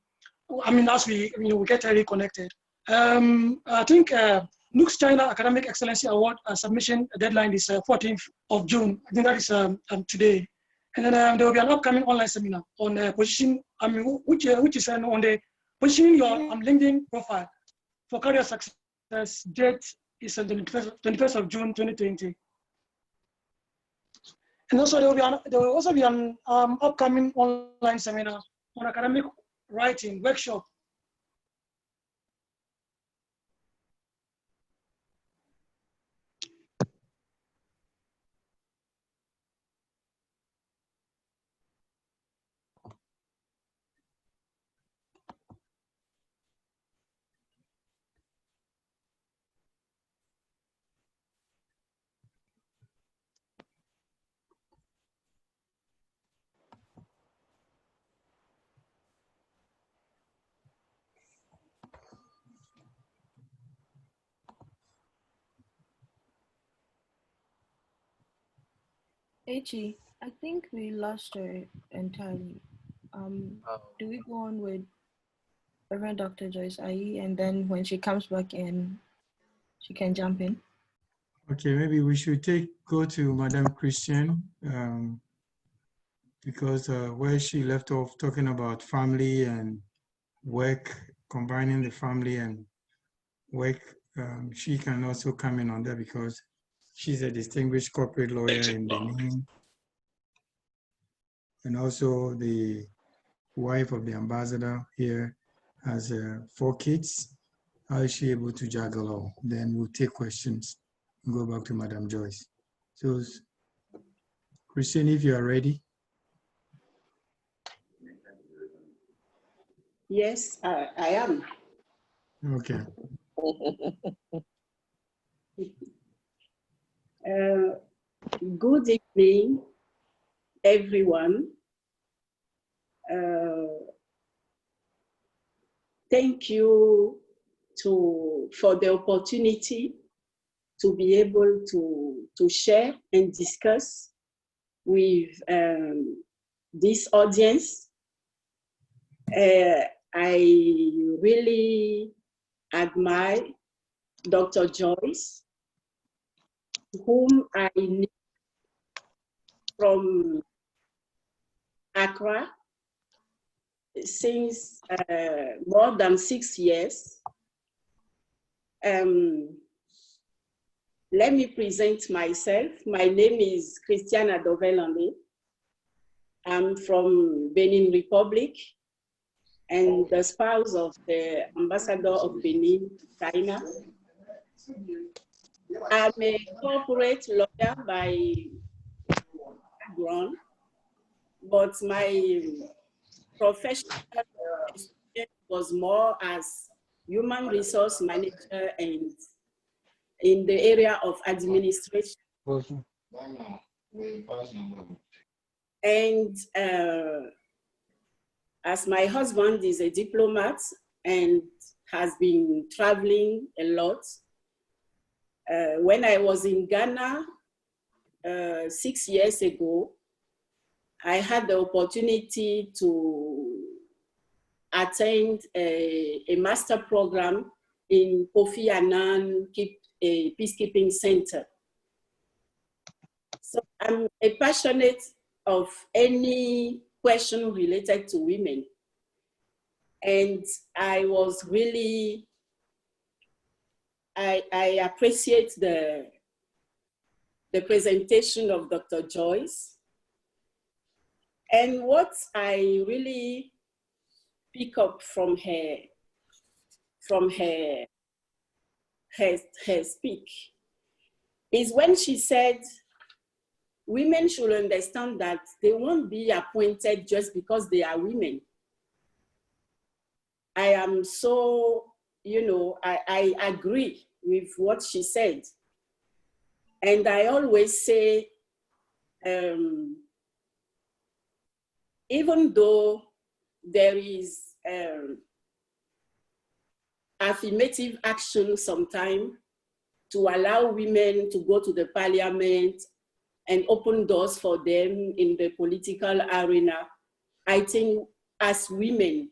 as we get reconnected. I think NUGS-China Academic Excellency Award submission deadline is 14th of June. I think that is today. And then there will be an upcoming online seminar on position, which is on the positioning your LinkedIn profile for career success. Date is the 21st of June 2020. And also there will also be an upcoming online seminar on academic writing workshop. H.E., I think we lost her entirely. Do we go on with Rev Dr Joyce Aryee, and then when she comes back in, she can jump in? Okay, maybe we should go to Madam Christian because where she left off talking about family and work, combining the family and work, she can also come in on that because she's a distinguished corporate lawyer in Benin and also the wife of the ambassador here has 4 kids. How is she able to juggle all? Then we'll take questions and go back to Madam Joyce. So, Christian, if you are ready. Yes, I am. Okay. Good evening, everyone. Thank you for the opportunity to be able to share and discuss with this audience. I really admire Dr. Joyce, whom I knew from Accra since more than 6 years. Let me present myself. My name is Christiana Dovelande. I'm from Benin Republic and the spouse of the ambassador of Benin, China. I'm a corporate lawyer by background, but my professional experience was more as human resource manager and in the area of administration. And as my husband is a diplomat and has been traveling a lot, when I was in Ghana 6 years ago, I had the opportunity to attend a master program in Kofi Annan Peacekeeping Center. So I'm a passionate of any question related to women. And I was really, I appreciate the presentation of Dr. Joyce. And what I really pick up from her speech is when she said, women should understand that they won't be appointed just because they are women. I am so, I agree with what she said. And I always say, even though there is affirmative action sometimes to allow women to go to the parliament and open doors for them in the political arena, I think as women,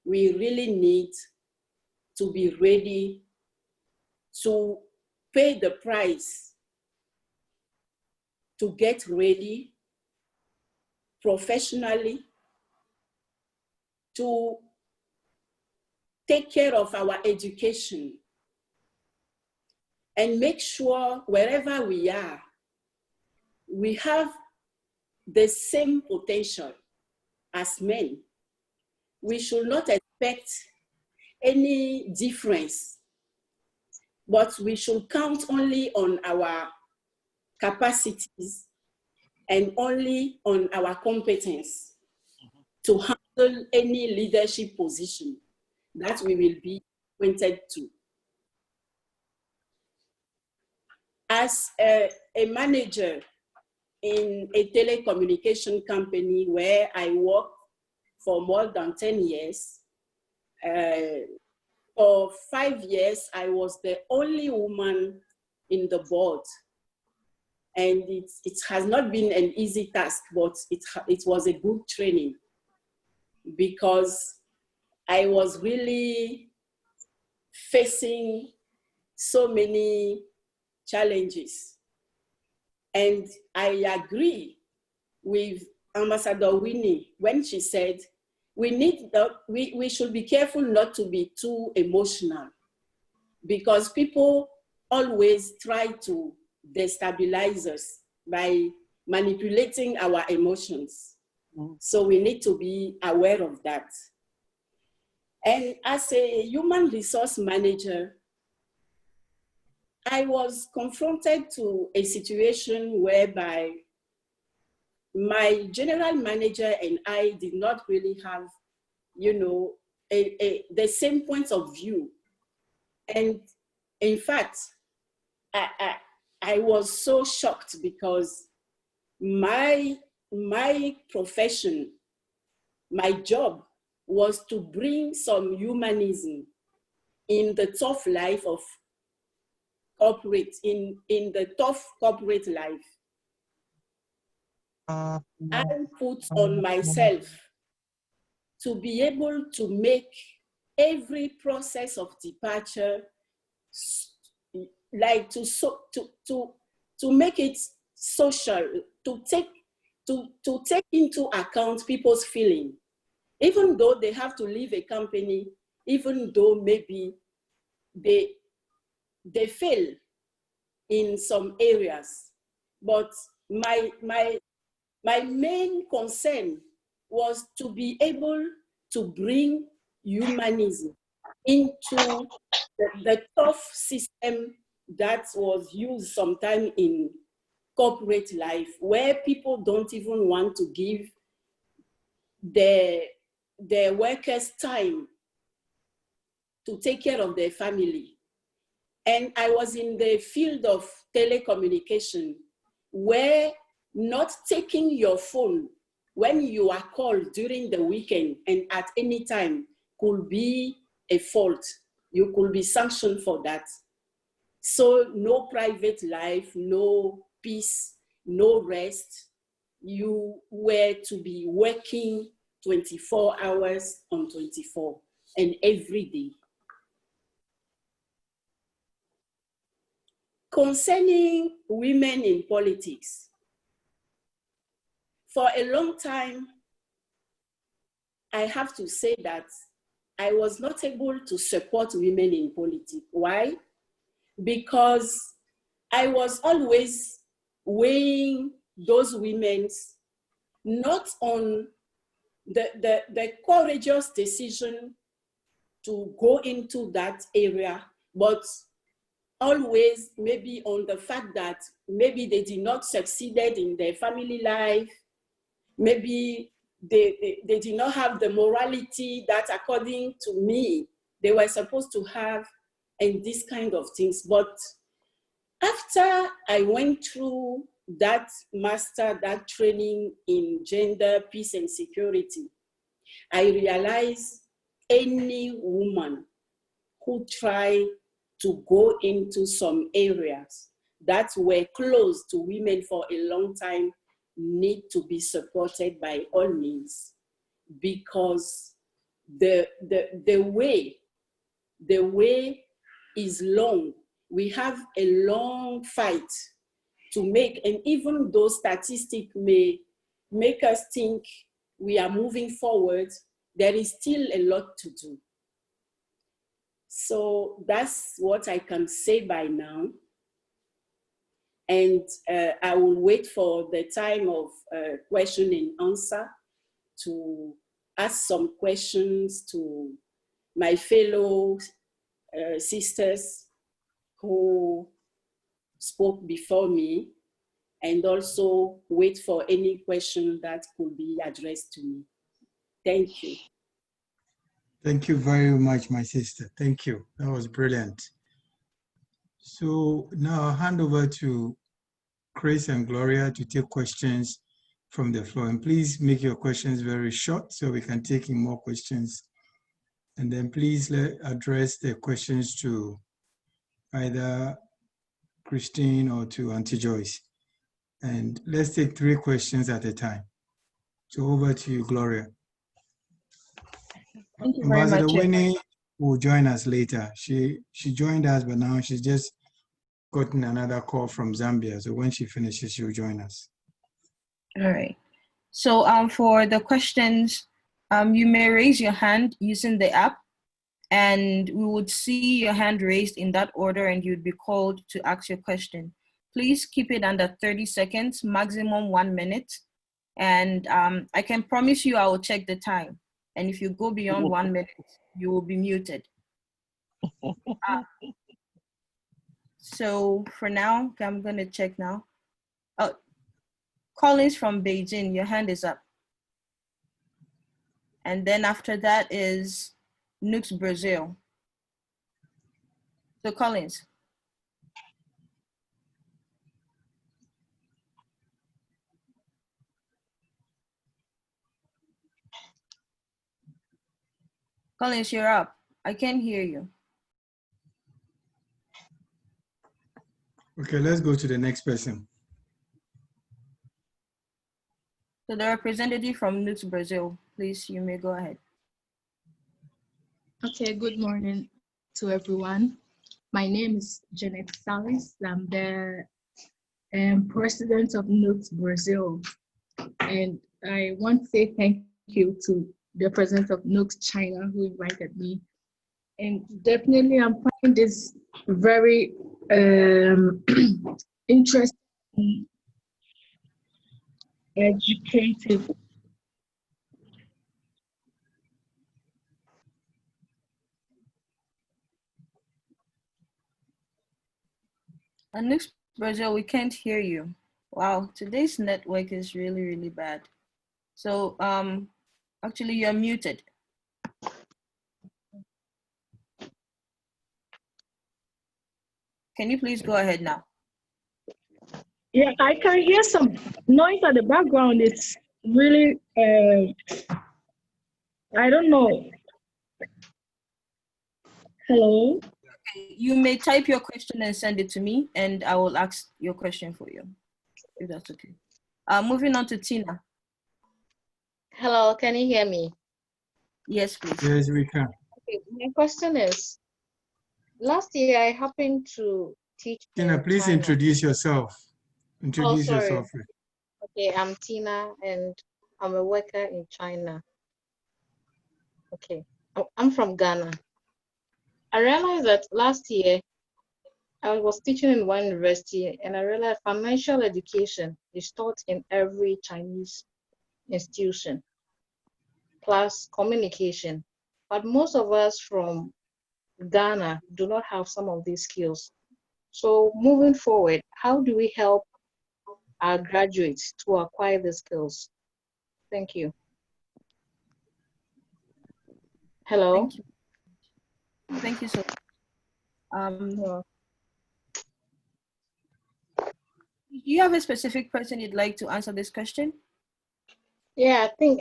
we really need to be ready to pay the price to get ready professionally, to take care of our education and make sure wherever we are, we have the same potential as men. We should not expect any difference, but we should count only on our capacities and only on our competence to handle any leadership position that we will be appointed to. As a manager in a telecommunication company where I worked for more than 10 years, for 5 years, I was the only woman in the board. And it has not been an easy task, but it was a good training because I was really facing so many challenges. And I agree with Ambassador Winnie when she said, we should be careful not to be too emotional because people always try to destabilize us by manipulating our emotions. So we need to be aware of that. And as a human resource manager, I was confronted to a situation whereby my general manager and I did not really have, the same point of view. And in fact, I was so shocked because my profession, my job was to bring some humanism in the tough life of corporate, in the tough corporate life. I put on myself to be able to make every process of departure, like to make it social, to take into account people's feeling, even though they have to leave a company, even though maybe they fail in some areas. But my main concern was to be able to bring humanism into the tough system that was used sometime in corporate life, where people don't even want to give their workers time to take care of their family. And I was in the field of telecommunication, where not taking your phone when you are called during the weekend and at any time could be a fault. You could be sanctioned for that. So no private life, no peace, no rest. You were to be working 24 hours on 24 and every day. Concerning women in politics, for a long time, I have to say that I was not able to support women in politics. Why? Because I was always weighing those women not on the courageous decision to go into that area, but always maybe on the fact that maybe they did not succeed in their family life, maybe they did not have the morality that according to me they were supposed to have, and these kind of things. But after I went through that training in gender, peace and security, I realized any woman who tried to go into some areas that were closed to women for a long time need to be supported by all means, because the way is long. We have a long fight to make, and even though statistics may make us think we are moving forward, there is still a lot to do. So that's what I can say by now. And I will wait for the time of question and answer to ask some questions to my fellow sisters who spoke before me, and also wait for any question that could be addressed to me. Thank you. Thank you very much, my sister. Thank you. That was brilliant. So now I'll hand over to Chris and Gloria to take questions from the floor. And please make your questions very short so we can take in more questions. And then please address the questions to either Christine or to Auntie Joyce. And let's take 3 questions at a time. So over to you, Gloria. Thank you very Ambassador much. Winnie will join us later. She joined us, but now she's just gotten another call from Zambia. So when she finishes, she'll join us. All right. So for the questions, you may raise your hand using the app, and we would see your hand raised in that order, and you'd be called to ask your question. Please keep it under 30 seconds, maximum 1 minute. And I can promise you I will check the time. And if you go beyond 1 minute, you will be muted. So for now, okay, I'm gonna check now. Oh, Collins from Beijing, your hand is up. And then after that is NUGS Brazil. So Collins. Collins, you're up. I can't hear you. Okay, let's go to the next person. So the representative from NUGS Brazil, please, you may go ahead. Okay, good morning to everyone. My name is Janet Salis. I'm the president of NUGS Brazil. And I want to say thank you to the president of NUGS-China who invited me. And definitely I'm finding this very interesting, educative. And next, Brazil, we can't hear you. Wow, today's network is really, really bad. So, actually, you're muted. Can you please go ahead now? Yeah, I can hear some noise at the background. It's really, I don't know. Hello? You may type your question and send it to me, and I will ask your question for you, if that's okay. Moving on to Tina. Hello, can you hear me? Yes, please. Yes, we can. Okay, my question is, last year I happened to teach Tina, in please China. introduce yourself. Introduce sorry. yourself. Okay, I'm Tina and I'm a worker in China. Okay, I'm from Ghana. I realized that last year I was teaching in one university and I realized financial education is taught in every Chinese institution, plus communication. But most of us from Ghana do not have some of these skills. So moving forward, how do we help our graduates to acquire the skills? Thank you. Hello? Thank you. Thank you so much. Do you have a specific person you'd like to answer this question? Yeah, I think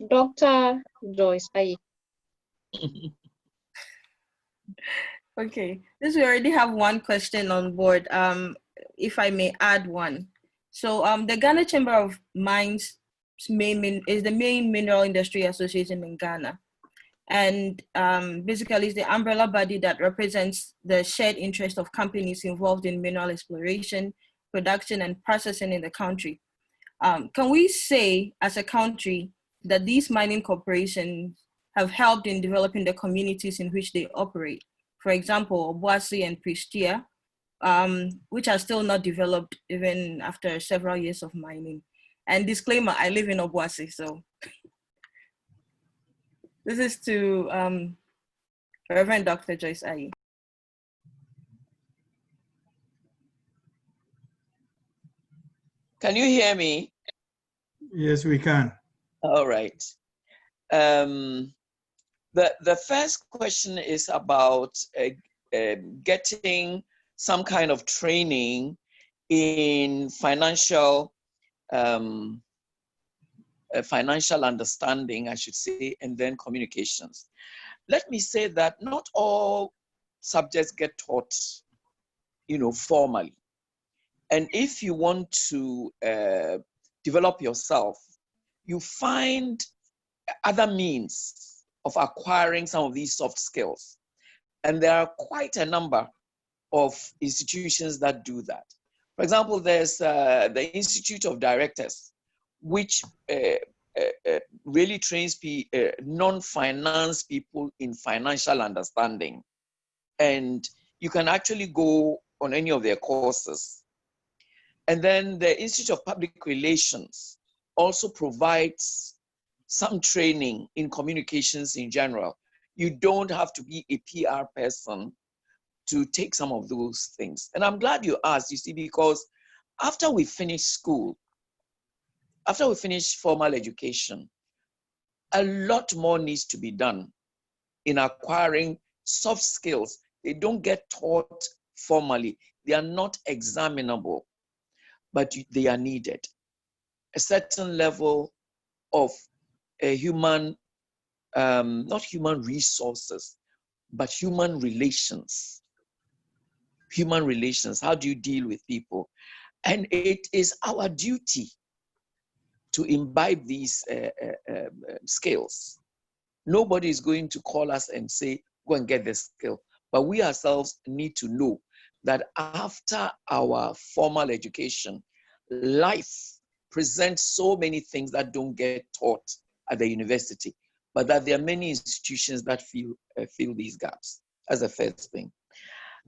Dr. Joyce Aryee. Okay, since we already have one question on board, if I may add one. So the Ghana Chamber of Mines is the main mineral industry association in Ghana. And basically it's the umbrella body that represents the shared interest of companies involved in mineral exploration, production, and processing in the country. Can we say as a country that these mining corporations have helped in developing the communities in which they operate? For example, Obuasi and Pristia, which are still not developed even after several years of mining. And disclaimer, I live in Obuasi, so this is to Rev Dr Joyce Aryee. Can you hear me? Yes, we can. All right. The first question is about getting some kind of training in financial understanding, I should say, and then communications. Let me say that not all subjects get taught, formally. And if you want to develop yourself, you find other means of acquiring some of these soft skills. And there are quite a number of institutions that do that. For example, there's the Institute of Directors, which really trains non-finance people in financial understanding. And you can actually go on any of their courses. And then the Institute of Public Relations also provides some training in communications in general. You don't have to be a PR person to take some of those things. And I'm glad you asked, you see, because after we finish school, after we finish formal education, a lot more needs to be done in acquiring soft skills. They don't get taught formally. They are not examinable, but they are needed. A certain level of human, not human resources, but human relations. Human relations, how do you deal with people? And it is our duty to imbibe these skills. Nobody is going to call us and say, go and get the skill. But we ourselves need to know that after our formal education, life presents so many things that don't get taught at the university, but that there are many institutions that fill these gaps. That's the first thing.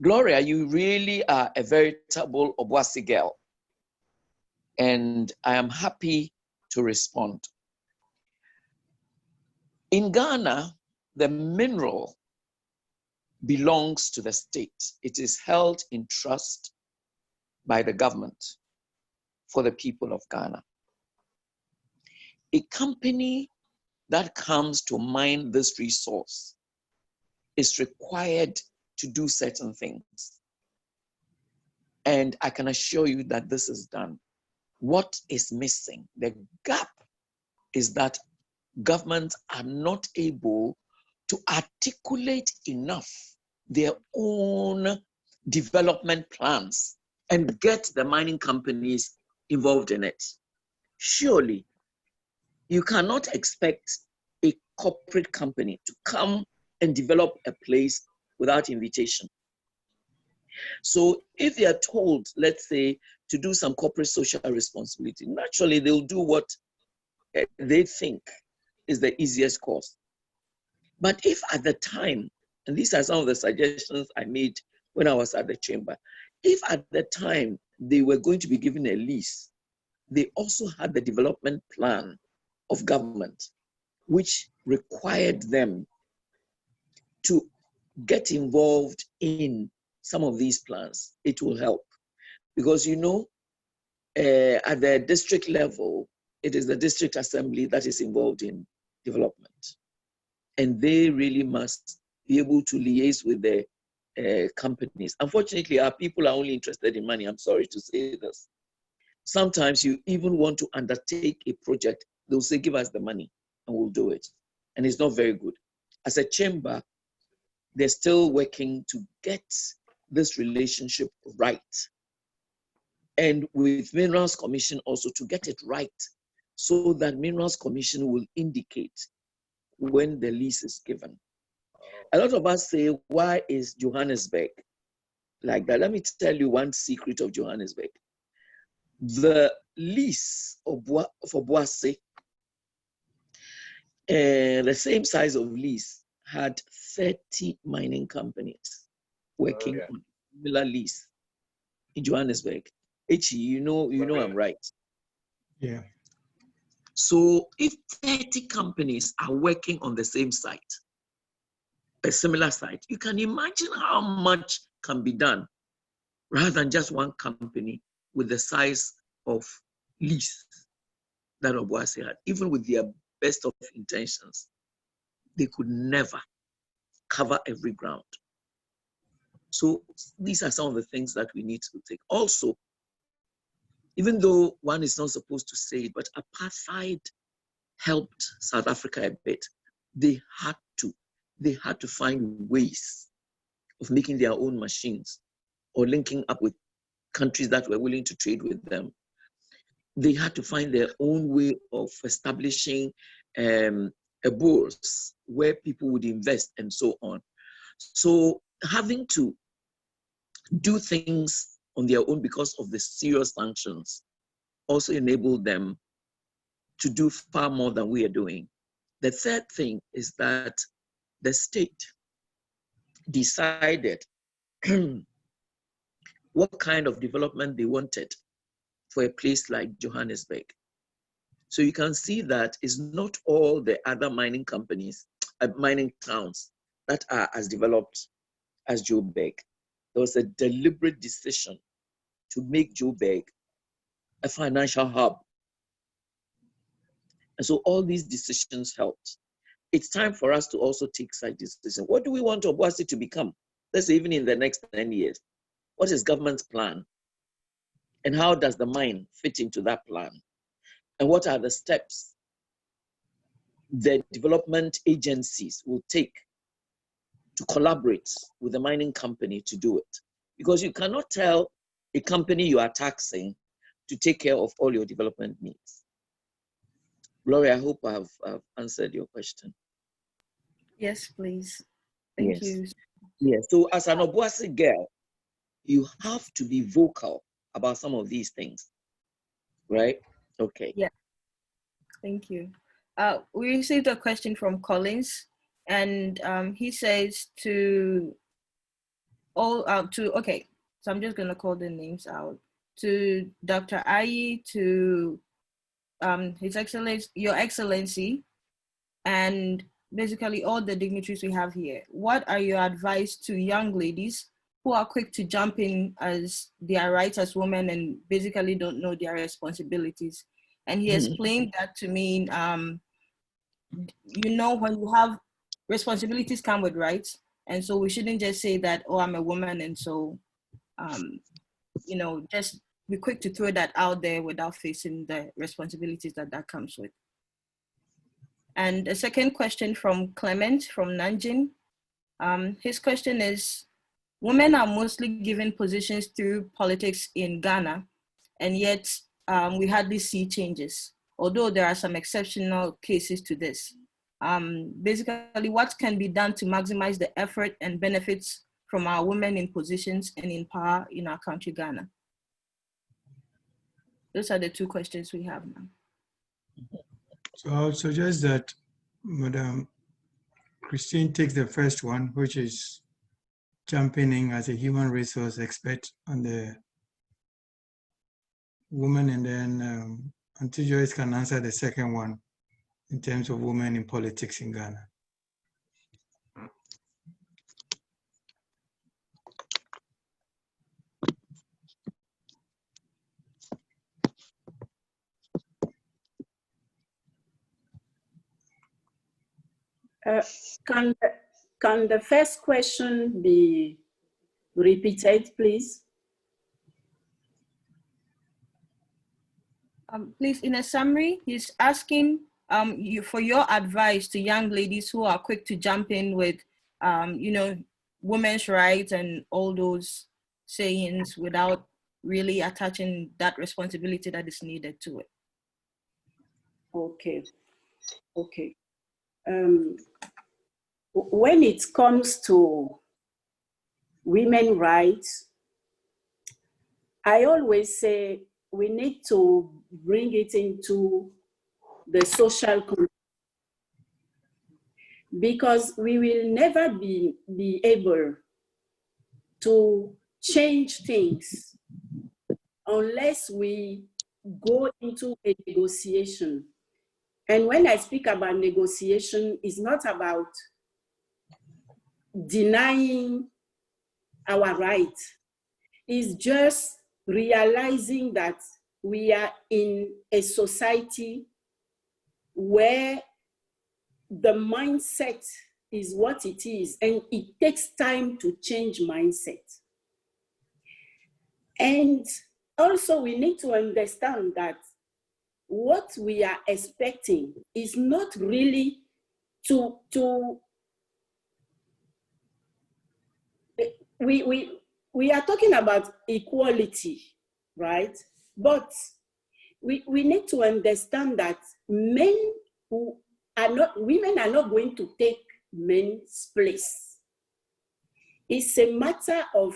Gloria, you really are a veritable Obuasi girl, and I am happy to respond. In Ghana, the mineral belongs to the state. It is held in trust by the government for the people of Ghana. A company that comes to mine this resource is required to do certain things. And I can assure you that this is done. What is missing? The gap is that governments are not able to articulate enough their own development plans and get the mining companies involved in it. Surely, you cannot expect a corporate company to come and develop a place without invitation. So if they are told, let's say, to do some corporate social responsibility, naturally they'll do what they think is the easiest course. But if at the time, and these are some of the suggestions I made when I was at the chamber, if at the time they were going to be given a lease, they also had the development plan of government, which required them to get involved in some of these plans. It will help. Because you know, at the district level, it is the district assembly that is involved in development. And they really must be able to liaise with the companies. Unfortunately, our people are only interested in money. I'm sorry to say this. Sometimes you even want to undertake a project, they'll say, give us the money and we'll do it. And it's not very good. As a chamber, they're still working to get this relationship right. And with Minerals Commission also to get it right so that Minerals Commission will indicate when the lease is given. A lot of us say, why is Johannesburg like that? Let me tell you one secret of Johannesburg. The lease for Boise, the same size of lease, had 30 mining companies working on similar lease in Johannesburg. You know I'm right. Yeah. So if 30 companies are working on the same site, a similar site, you can imagine how much can be done rather than just one company with the size of lease that Obuasi had. Even with their best of intentions, they could never cover every ground. So these are some of the things that we need to take. Also, even though one is not supposed to say it, but apartheid helped South Africa a bit. They had to find ways of making their own machines or linking up with countries that were willing to trade with them. They had to find their own way of establishing a bourse where people would invest and so on. So having to do things on their own because of the serious sanctions also enabled them to do far more than we are doing. The third thing is that the state decided what kind of development they wanted for a place like Johannesburg. So you can see that it's not all the other mining companies, mining towns that are as developed as Joburg. There was a deliberate decision to make Joburg a financial hub. And so all these decisions helped. It's time for us to also take such decisions. What do we want Obuasi to become? Let's say even in the next 10 years. What is government's plan? And how does the mine fit into that plan? And what are the steps the development agencies will take to collaborate with the mining company to do it? Because you cannot tell a company you are taxing to take care of all your development needs. Gloria, I hope I've answered your question. Yes, please. Thank you. Yes. So as an Obuasi girl, you have to be vocal about some of these things, right? Okay. Yeah. Thank you. We received a question from Collins, and he says okay, so I'm just gonna call the names out. To Dr. Aryee, to His Excellency, Your Excellency, and basically all the dignitaries we have here. What are your advice to young ladies who are quick to jump in as their rights as women and basically don't know their responsibilities? And he explained that to mean, you know, when you have responsibilities come with rights. And so we shouldn't just say that, oh, I'm a woman. And so, you know, just be quick to throw that out there without facing the responsibilities that comes with. And a second question from Clement from Nanjing. His question is, women are mostly given positions through politics in Ghana, and yet we hardly see changes, although there are some exceptional cases to this. Basically, what can be done to maximize the effort and benefits from our women in positions and in power in our country, Ghana? Those are the two questions we have now. So I'll suggest that Madam Christine takes the first one, which is championing as a human resource expert on the woman, and then Auntie Joyce can answer the second one in terms of women in politics in Ghana. Can the first question be repeated, please? Please, in a summary, he's asking for your advice to young ladies who are quick to jump in with, you know, women's rights and all those sayings without really attaching that responsibility that is needed to it. Okay. When it comes to women's rights, I always say we need to bring it into the social context, because we will never be able to change things unless we go into a negotiation. And when I speak about negotiation, it's not about denying our rights. It's just realizing that we are in a society where the mindset is what it is, and it takes time to change mindset. And also we need to understand that what we are expecting is not really we are talking about equality, right? But we need to understand that women are not going to take men's place. It's a matter of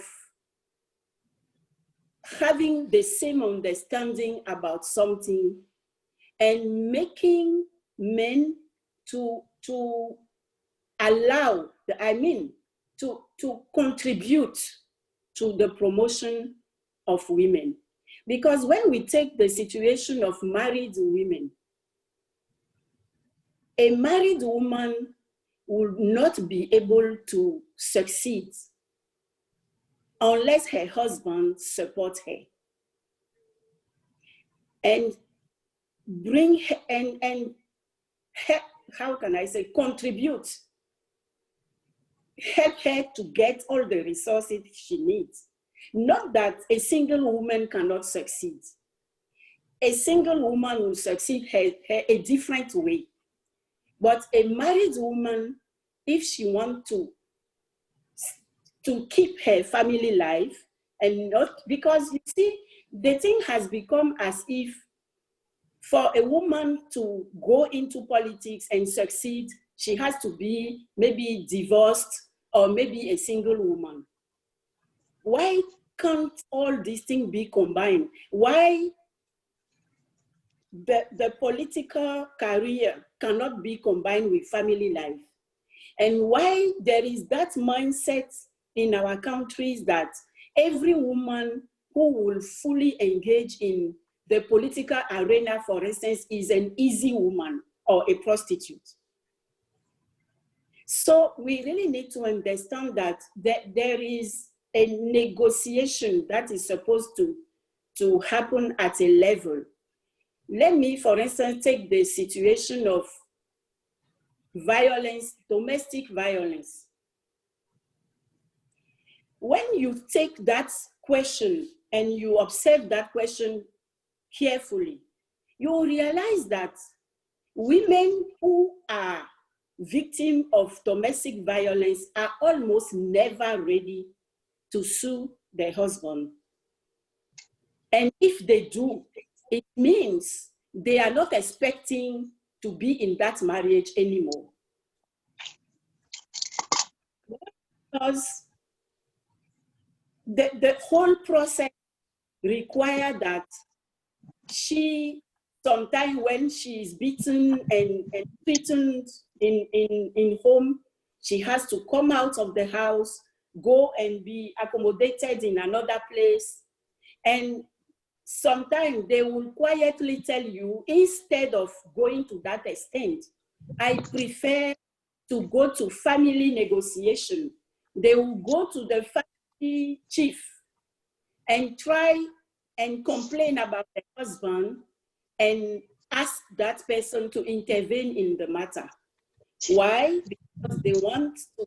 having the same understanding about something and making men to allow, to contribute to the promotion of women. Because when we take the situation of married women, a married woman will not be able to succeed unless her husband supports her and bring her and how can I say, contribute, help her to get all the resources she needs. Not that a single woman cannot succeed. A single woman will succeed a different way. But a married woman, if she wants to keep her family life, and not, because you see, the thing has become as if For a woman to go into politics and succeed, she has to be maybe divorced or maybe a single woman. Why can't all these things be combined? Why the political career cannot be combined with family life? And why there is that mindset in our countries that every woman who will fully engage in the political arena, for instance, is an easy woman or a prostitute. So we really need to understand that there is a negotiation that is supposed to happen at a level. Let me, for instance, take the situation of violence, domestic violence. When you take that question and you observe that question carefully, you will realize that women who are victims of domestic violence are almost never ready to sue their husband. And if they do, it means they are not expecting to be in that marriage anymore. Because the whole process requires that she, sometimes when she is beaten and threatened in home, she has to come out of the house, go and be accommodated in another place. And sometimes they will quietly tell you, instead of going to that extent, I prefer to go to family negotiation. They will go to the family chief and try and complain about the husband and ask that person to intervene in the matter. Why? Because they want to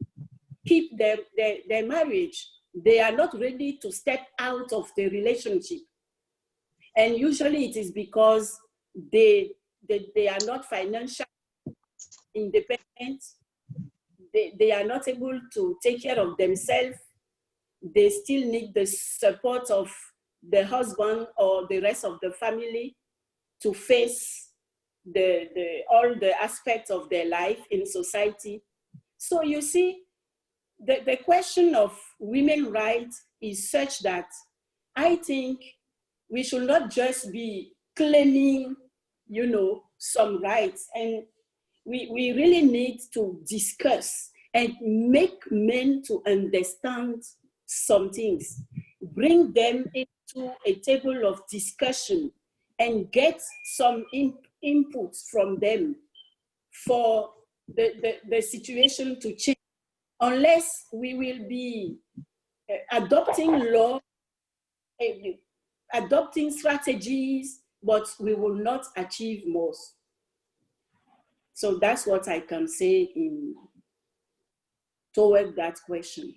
keep their marriage. They are not ready to step out of the relationship. And usually it is because they are not financially independent. They are not able to take care of themselves. They still need the support of the husband or the rest of the family to face all the aspects of their life in society. So you see, the question of women's rights is such that I think we should not just be claiming, some rights. And we really need to discuss and make men to understand some things, bring them into a table of discussion and get some inputs from them for the situation to change. Unless we will be adopting law, adopting strategies, but we will not achieve most. So that's what I can say toward that question.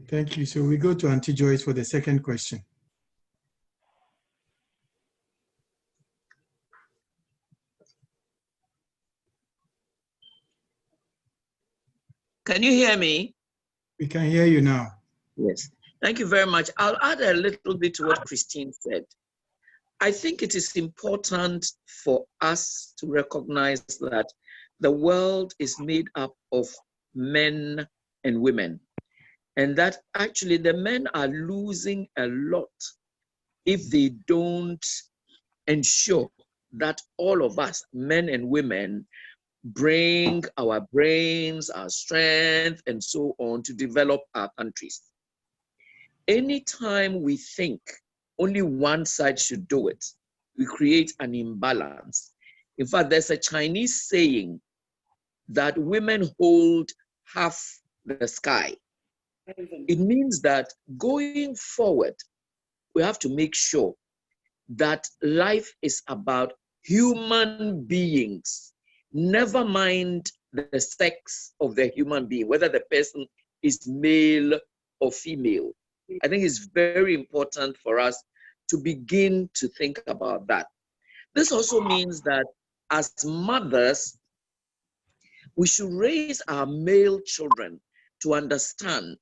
Thank you. So we go to Auntie Joyce for the second question. Can you hear me? We can hear you now. Yes. Thank you very much. I'll add a little bit to what Christine said. I think it is important for us to recognize that the world is made up of men and women, and that actually the men are losing a lot if they don't ensure that all of us, men and women, bring our brains, our strength, and so on to develop our countries. Anytime we think only one side should do it, we create an imbalance. In fact, there's a Chinese saying that women hold half the sky. It means that going forward, we have to make sure that life is about human beings. Never mind the sex of the human being, whether the person is male or female. I think it's very important for us to begin to think about that. This also means that as mothers, we should raise our male children to understand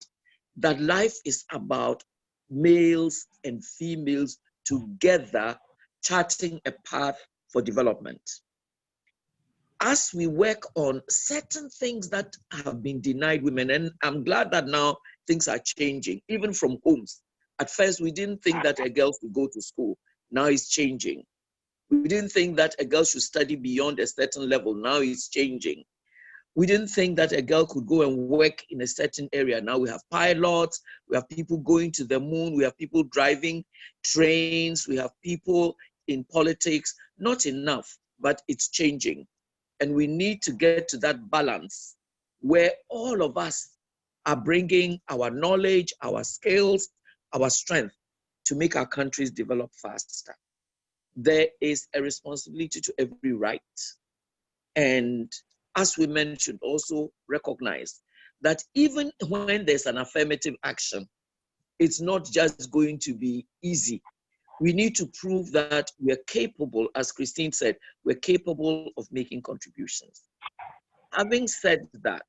that life is about males and females together charting a path for development. As we work on certain things that have been denied women, and I'm glad that now things are changing, even from homes. At first, we didn't think that a girl should go to school. Now it's changing. We didn't think that a girl should study beyond a certain level. Now it's changing. We didn't think that a girl could go and work in a certain area. Now we have pilots, we have people going to the moon, we have people driving trains, we have people in politics. Not enough, but it's changing. And we need to get to that balance where all of us are bringing our knowledge, our skills, our strength to make our countries develop faster. There is a responsibility to every right. And as women should also recognize that even when there's an affirmative action, it's not just going to be easy. We need to prove that we're capable, as Christine said, we're capable of making contributions. Having said that,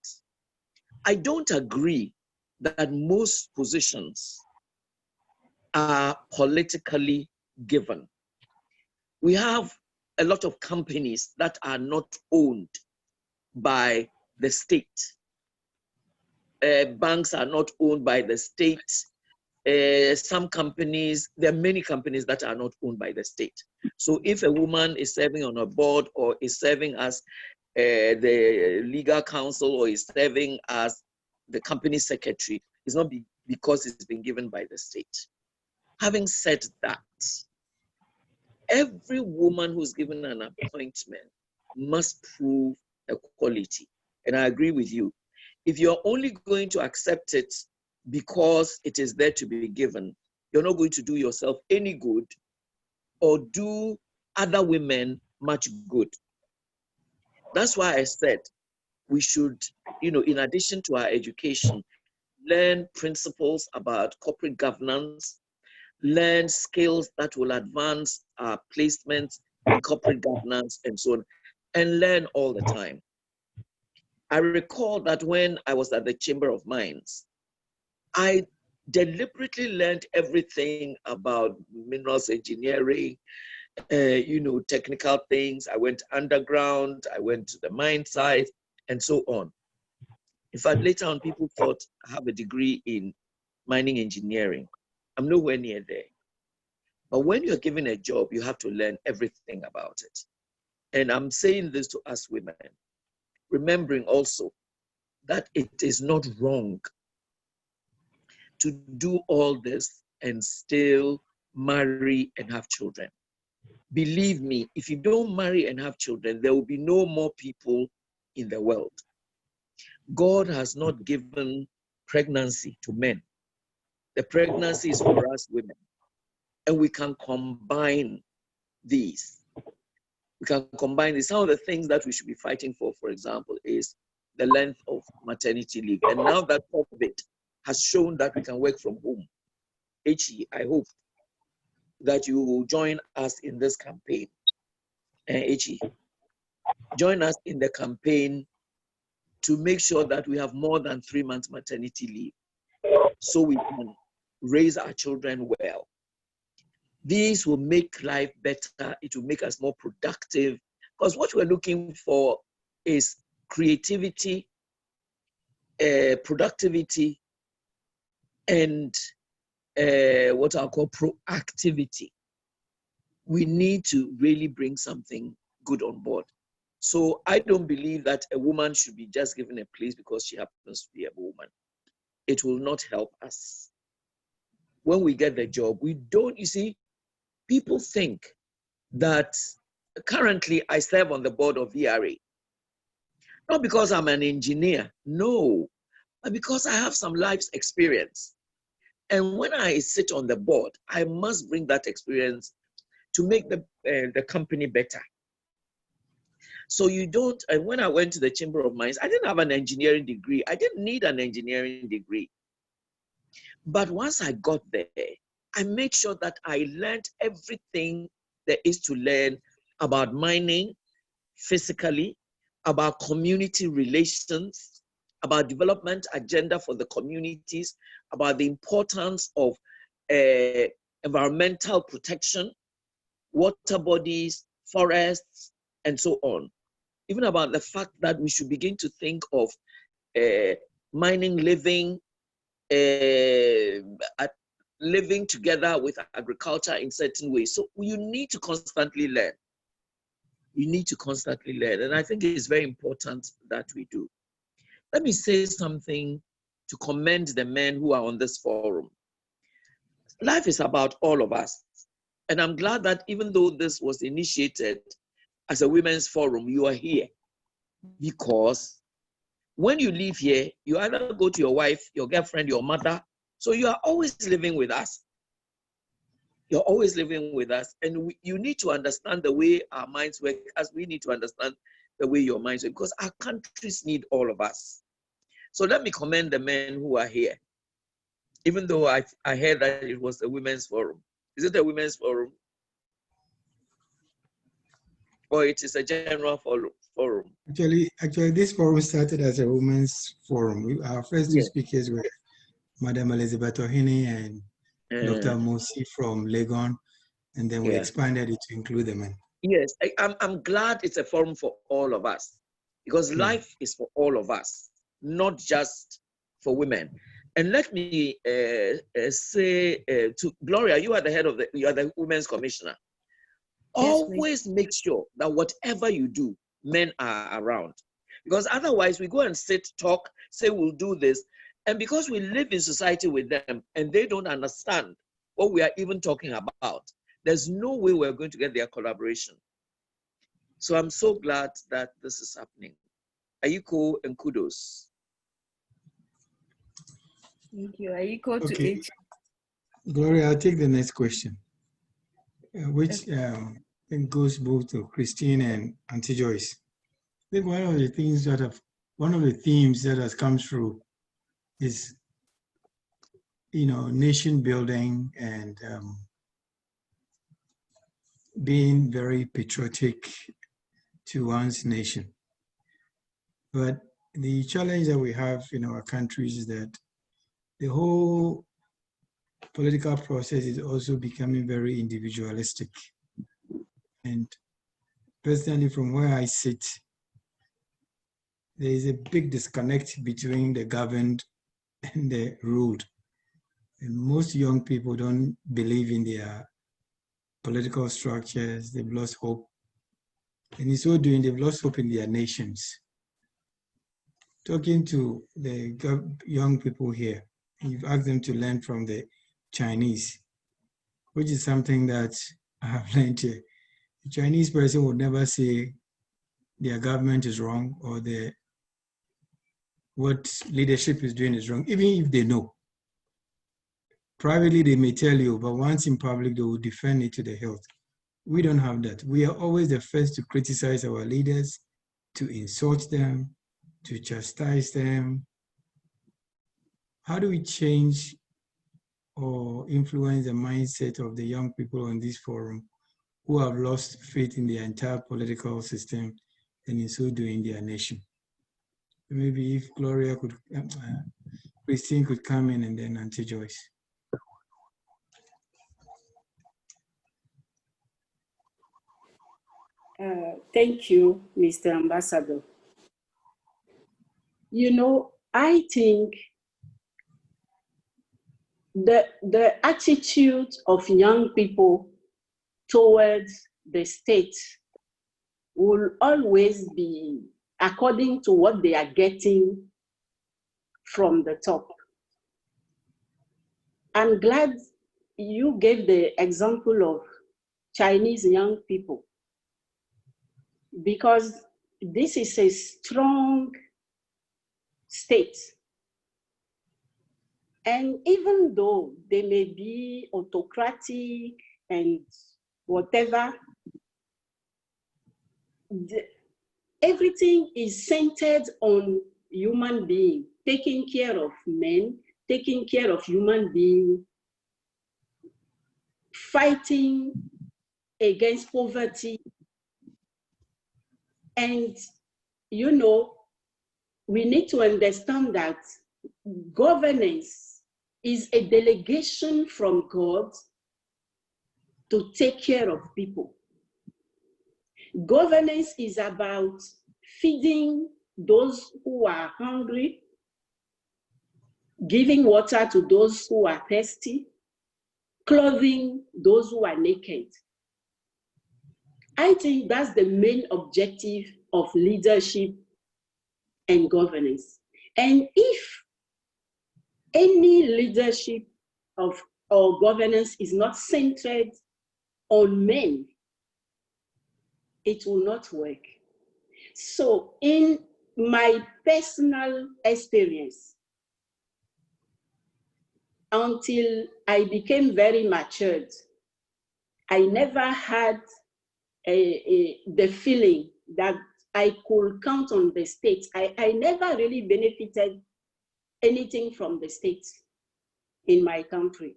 I don't agree that most positions are politically given. We have a lot of companies that are not owned by the state. Banks are not owned by the state. Some companies, there are many companies that are not owned by the state. So if a woman is serving on a board or is serving as the legal counsel or is serving as the company secretary, it's not because it's been given by the state. Having said that, every woman who's given an appointment must prove equality. And I agree with you. If you're only going to accept it because it is there to be given, you're not going to do yourself any good or do other women much good. That's why I said we should, in addition to our education, learn principles about corporate governance, learn skills that will advance our placement in corporate governance and so on, and learn all the time. I recall that when I was at the Chamber of Mines, I deliberately learned everything about minerals engineering, technical things. I went underground, I went to the mine site, and so on. In fact, later on, people thought I have a degree in mining engineering. I'm nowhere near there. But when you're given a job, you have to learn everything about it. And I'm saying this to us women, remembering also that it is not wrong to do all this and still marry and have children. Believe me, if you don't marry and have children, there will be no more people in the world. God has not given pregnancy to men. The pregnancy is for us women. And we can combine these. We can combine these. Some of the things that we should be fighting for example, is the length of maternity leave. And now that COVID has shown that we can work from home, H.E., I hope that you will join us in this campaign. H.E., join us in the campaign to make sure that we have more than 3 months maternity leave so we can raise our children well. These will make life better. It will make us more productive, because what we're looking for is creativity, productivity, and what I'll call proactivity. We need to really bring something good on board. So I don't believe that a woman should be just given a place because she happens to be a woman. It will not help us. When we get the job, we don't, you see, people think that currently I serve on the board of VRA. Not because I'm an engineer, no, but because I have some life's experience. And when I sit on the board, I must bring that experience to make the company better. So you don't, and when I went to the Chamber of Mines, I didn't have an engineering degree. I didn't need an engineering degree. But once I got there, I made sure that I learned everything there is to learn about mining physically, about community relations, about development agenda for the communities, about the importance of environmental protection, water bodies, forests, and so on. Even about the fact that we should begin to think of mining, living together with agriculture in certain ways. So you need to constantly learn. You need to constantly learn. And I think it's very important that we do. Let me say something to commend the men who are on this forum. Life is about all of us. And I'm glad that even though this was initiated as a women's forum, you are here. Because when you leave here, you either go to your wife, your girlfriend, your mother. So you are always living with us. You're always living with us. And you need to understand the way our minds work, as we need to understand the way your minds work, because our countries need all of us. So let me commend the men who are here. Even though I heard that it was a women's forum. Is it a women's forum? Or it is a general forum? Actually, this forum started as a women's forum. Our first two speakers were Madam Elizabeth Ohene and Dr. Mosi from Legon, and then we expanded it to include the men. Yes, I'm glad it's a forum for all of us, because life is for all of us, not just for women. And let me say to Gloria, you are the head of you are the Women's Commissioner. Always make sure that whatever you do, men are around. Because otherwise we go and sit, talk, say we'll do this. And because we live in society with them and they don't understand what we are even talking about, there's no way we're going to get their collaboration. So I'm so glad that this is happening. Ayiko and kudos. Thank you. Ayiko to Okay. H. Gloria, I'll take the next question, which it goes both to Christine and Auntie Joyce. I think one of the themes that has come through is, nation building and being very patriotic to one's nation. But the challenge that we have in our countries is that the whole political process is also becoming very individualistic. And personally, from where I sit, there is a big disconnect between the governed and the ruled. And most young people don't believe in their political structures. They've lost hope. And in so doing, they've lost hope in their nations. Talking to the young people here, you've asked them to learn from the Chinese, which is something that I have learned here. A Chinese person would never say their government is wrong or what leadership is doing is wrong, even if they know. Privately, they may tell you, but once in public, they will defend it to the hilt. We don't have that. We are always the first to criticize our leaders, to insult them, to chastise them. How do we change or influence the mindset of the young people on this forum who have lost faith in the entire political system and in so doing their nation? Maybe if Gloria could, Christine could come in, and then Auntie Joyce. Thank you, Mr. Ambassador. I think the attitude of young people towards the state will always be according to what they are getting from the top. I'm glad you gave the example of Chinese young people, because this is a strong state. And even though they may be autocratic and whatever, everything is centered on human being, taking care of men, taking care of human beings, fighting against poverty. And, we need to understand that governance is a delegation from God to take care of people. Governance is about feeding those who are hungry, giving water to those who are thirsty, clothing those who are naked. I think that's the main objective of leadership and governance. And if any leadership or governance is not centered on men, it will not work. So in my personal experience, until I became very matured, I never had the feeling that I could count on the state. I never really benefited anything from the state in my country.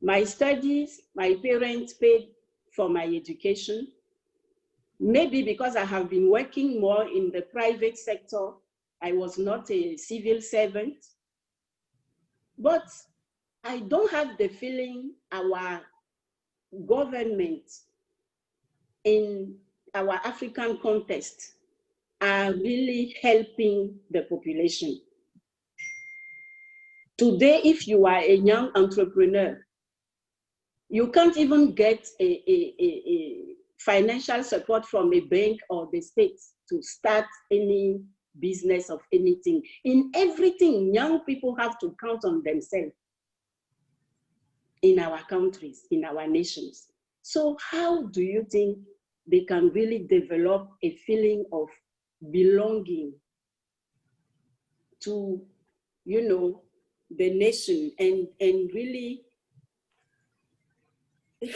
My studies, my parents paid for my education. Maybe because I have been working more in the private sector, I was not a civil servant. But I don't have the feeling our government in our African context are really helping the population. Today, if you are a young entrepreneur, you can't even get a financial support from a bank or the state to start any business of anything. In everything, young people have to count on themselves in our countries, in our nations. So how do you think they can really develop a feeling of belonging to, you know, the nation and really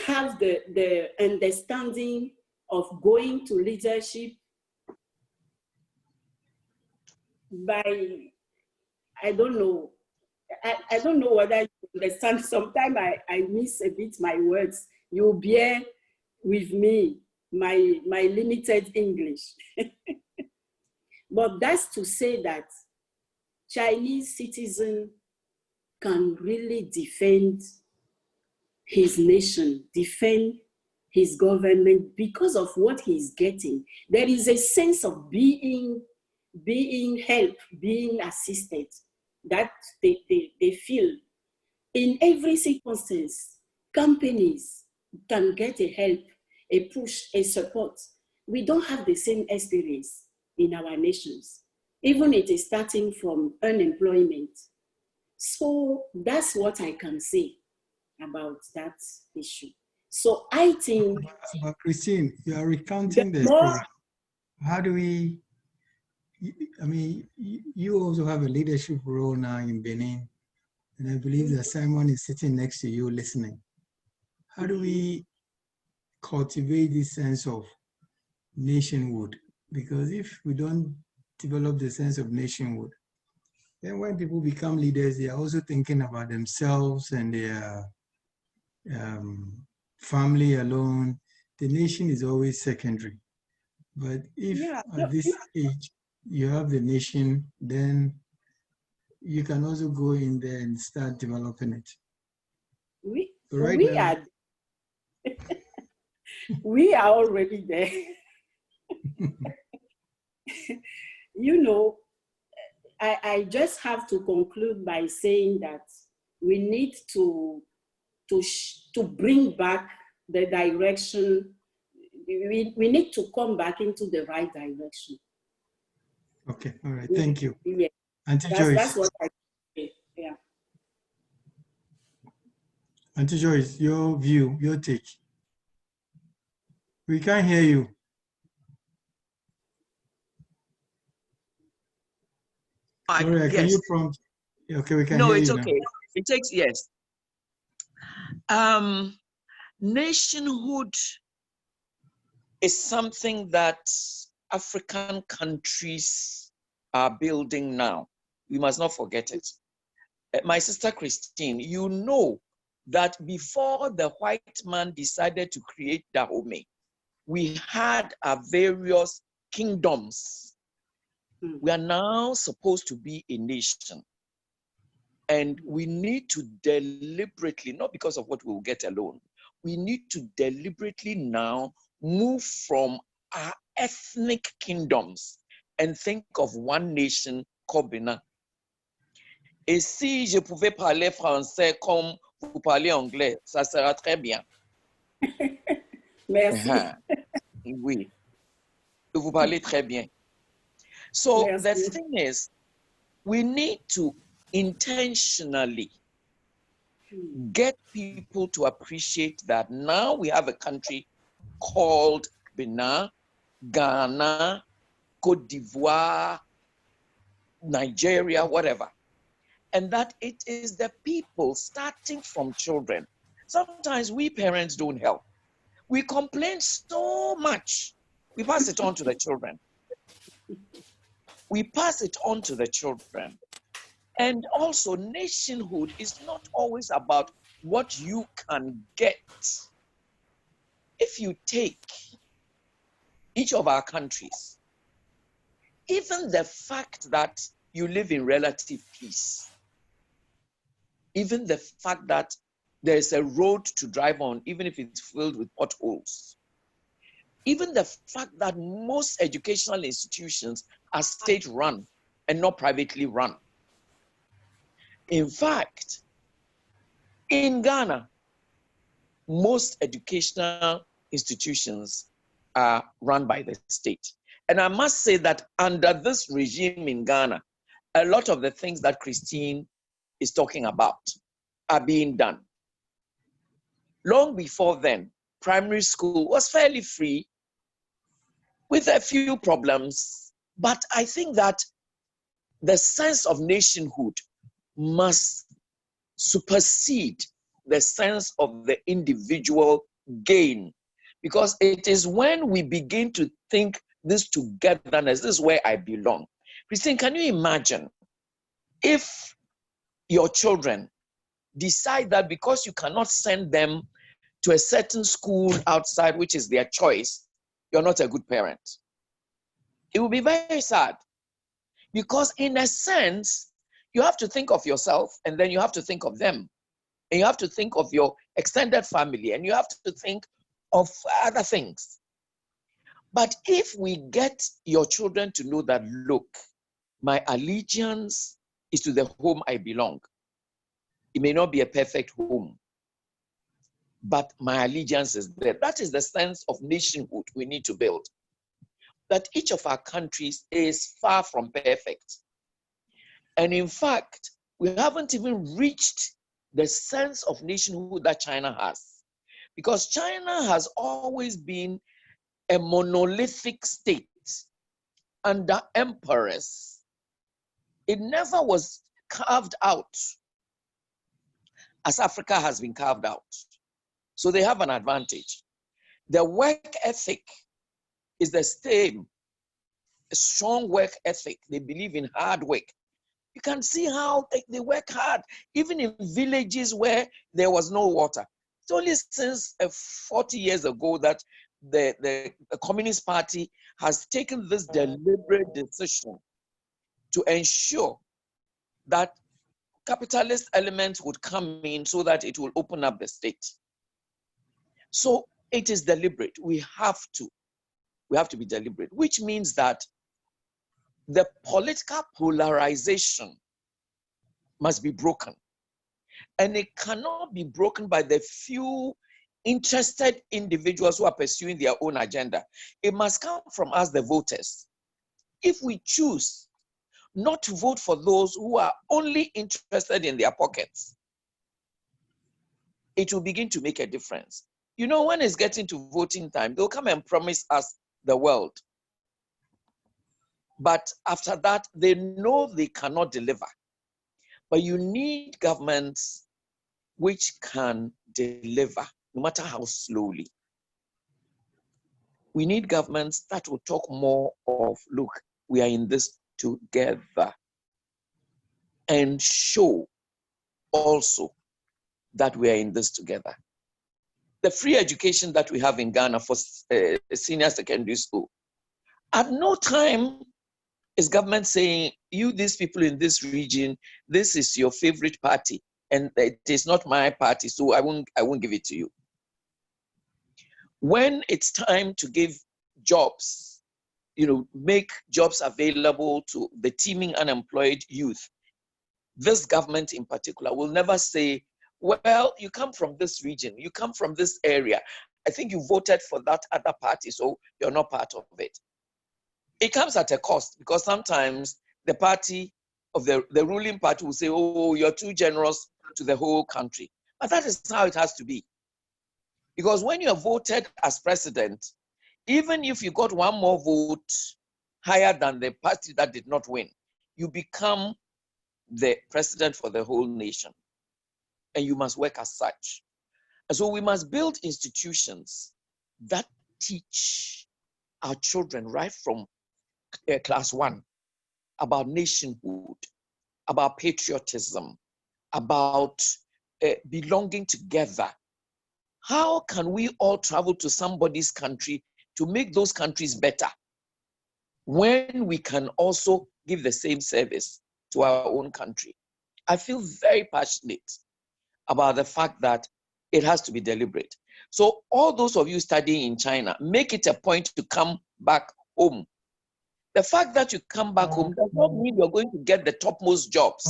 have the understanding of going to leadership by, I don't know whether you understand. Sometimes I miss a bit my words. You bear with me, my limited English. But that's to say that Chinese citizen can really defend his nation, defend his government because of what he's getting. There is a sense of being helped, being assisted that they feel. In every circumstance, companies can get a help, a push, a support. We don't have the same experience in our nations, even it is starting from unemployment. So that's what I can say about that issue. So I think... But Christine, you are recounting the story. How do we, I mean, you also have a leadership role now in Benin, and I believe that Simon is sitting next to you listening. How do we cultivate this sense of nationhood? Because if we don't develop the sense of nationhood, then when people become leaders, they are also thinking about themselves and their family alone. The nation is always secondary. But if at this age you have the nation, then you can also go in there and start developing it. We are already there. You know, I just have to conclude by saying that we need to bring back the direction. We need to come back into the right direction. Okay, all right, thank you. Yeah. Auntie Joyce. That's what I say. Yeah. Auntie Joyce, your view, your take. We can't hear you. Sorry, can you prompt? Okay, we can hear you. No, it's okay. Now. It takes, yes. Nationhood is something that African countries are building now. We must not forget it. My sister Christine, you know that before the white man decided to create Dahomey, we had our various kingdoms. We are now supposed to be a nation. And we need to deliberately, not because of what we will get alone, we need to deliberately now move from our ethnic kingdoms and think of one nation called Benin. Et si je pouvais parler français comme vous parlez anglais, ça sera très bien. Merci. Oui, vous parlez très bien. So Merci. the thing is, we need to intentionally get people to appreciate that now we have a country called Benin, Ghana, Cote d'Ivoire, Nigeria, whatever. And that it is the people, starting from children. Sometimes we parents don't help. We complain so much. We pass it on to the children. We pass it on to the children. And also, nationhood is not always about what you can get. If you take each of our countries, even the fact that you live in relative peace, even the fact that there's a road to drive on, even if it's filled with potholes, even the fact that most educational institutions are state-run and not privately run. In fact, in Ghana, most educational institutions are run by the state. And I must say that under this regime in Ghana, a lot of the things that Christine is talking about are being done. Long before then, primary school was fairly free with a few problems, but I think that the sense of nationhood must supersede the sense of the individual gain, because it is when we begin to think this togetherness, this is where I belong. Christine, can you imagine if your children decide that because you cannot send them to a certain school outside, which is their choice, you're not a good parent? It will be very sad, because in a sense, you have to think of yourself, and then you have to think of them, and you have to think of your extended family, and you have to think of other things. But if we get your children to know that, look, my allegiance is to the home I belong. It may not be a perfect home, but my allegiance is there. That is the sense of nationhood we need to build. That each of our countries is far from perfect. And in fact, we haven't even reached the sense of nationhood that China has. Because China has always been a monolithic state under emperors. It never was carved out as Africa has been carved out. So they have an advantage. The work ethic is the same, a strong work ethic. They believe in hard work. You can see how they work hard, even in villages where there was no water. It's only since 40 years ago that the Communist Party has taken this deliberate decision to ensure that capitalist elements would come in so that it will open up the state. So it is deliberate. We have to be deliberate, which means that the political polarization must be broken. And it cannot be broken by the few interested individuals who are pursuing their own agenda. It must come from us, the voters. If we choose not to vote for those who are only interested in their pockets, it will begin to make a difference. You know, when it's getting to voting time, they'll come and promise us the world. But after that, they know they cannot deliver. But you need governments which can deliver, no matter how slowly. We need governments that will talk more of, look, we are in this together, and show also that we are in this together. The free education that we have in Ghana for senior secondary school, at no time It's government saying, you, these people in this region, this is your favorite party, and it is not my party, so I won't give it to you. When it's time to give jobs, make jobs available to the teeming unemployed youth, this government in particular will never say, well, you come from this region, you come from this area, I think you voted for that other party, so you're not part of it. It comes at a cost, because sometimes the party of the ruling party will say, oh, you're too generous to the whole country. But that is how it has to be. Because when you're voted as president, even if you got one more vote higher than the party that did not win, you become the president for the whole nation. And you must work as such. And so we must build institutions that teach our children right from class 1 about nationhood, about patriotism, about belonging together. How can we all travel to somebody's country to make those countries better when we can also give the same service to our own country? I feel very passionate about the fact that it has to be deliberate. So all those of you studying in China, make it a point to come back home. The fact that you come back home does not mean you're going to get the topmost jobs,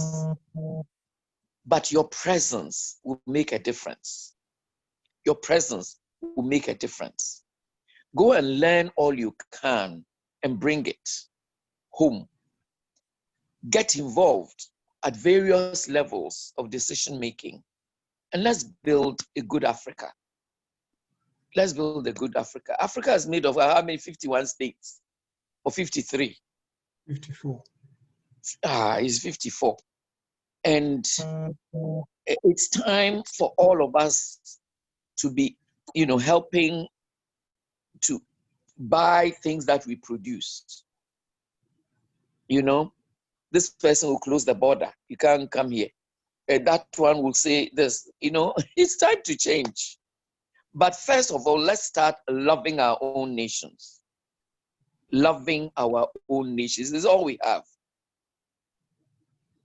but your presence will make a difference. Your presence will make a difference. Go and learn all you can and bring it home. Get involved at various levels of decision making, and let's build a good Africa. Let's build a good Africa. Africa is made of how many? 51 states or 53? 54. It's 54. And it's time for all of us to be, helping to buy things that we produce. This person will close the border. You can't come here. And that one will say this, it's time to change. But first of all, let's start loving our own nations. Loving our own nations is all we have.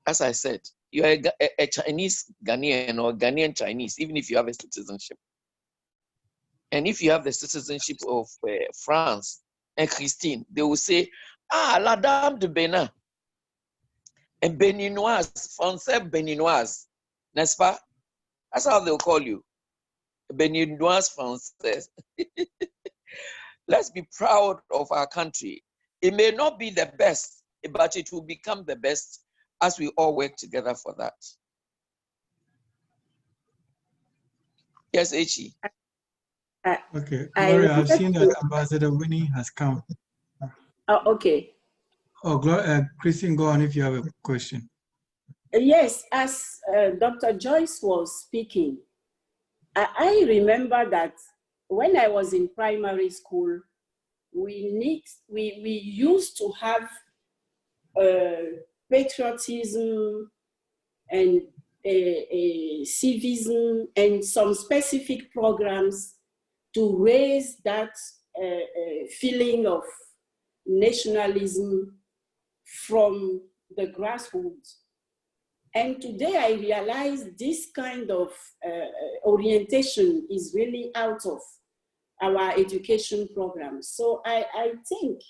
As I said, you're a Chinese Ghanaian or Ghanaian Chinese, even if you have a citizenship. And if you have the citizenship of France and Christine, they will say, la Dame de Benin. And Beninoise, Français Beninoise, n'est-ce pas? That's how they'll call you. Beninoise Français. Let's be proud of our country. It may not be the best, but it will become the best as we all work together for that. Yes, Echi. Okay, Gloria, I've seen that Ambassador Winnie has come. Okay. Christine, go on if you have a question. Yes, as Dr. Joyce was speaking, I remember that when I was in primary school, we used to have patriotism and civism and some specific programs to raise that feeling of nationalism from the grassroots. And today I realize this kind of orientation is really out of our education program. So I think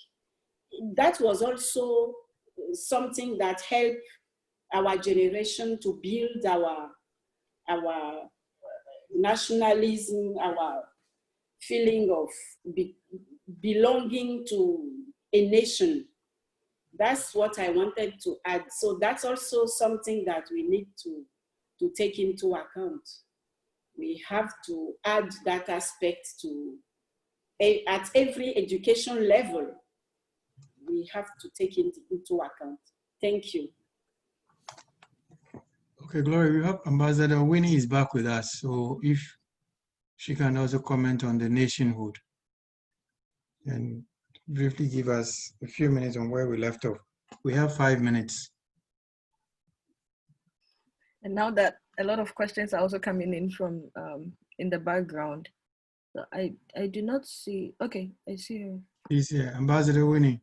that was also something that helped our generation to build our nationalism, our feeling of belonging to a nation. That's what I wanted to add. So that's also something that we need to take into account. We have to add that aspect to, at every education level, we have to take it into account. Thank you. Okay, Gloria, we have Ambassador Winnie is back with us. So if she can also comment on the nationhood and briefly give us a few minutes on where we left off. We have 5 minutes. And now that a lot of questions are also coming in from in the background, so I do not see. Okay, I see her. Please, Ambassador Winnie.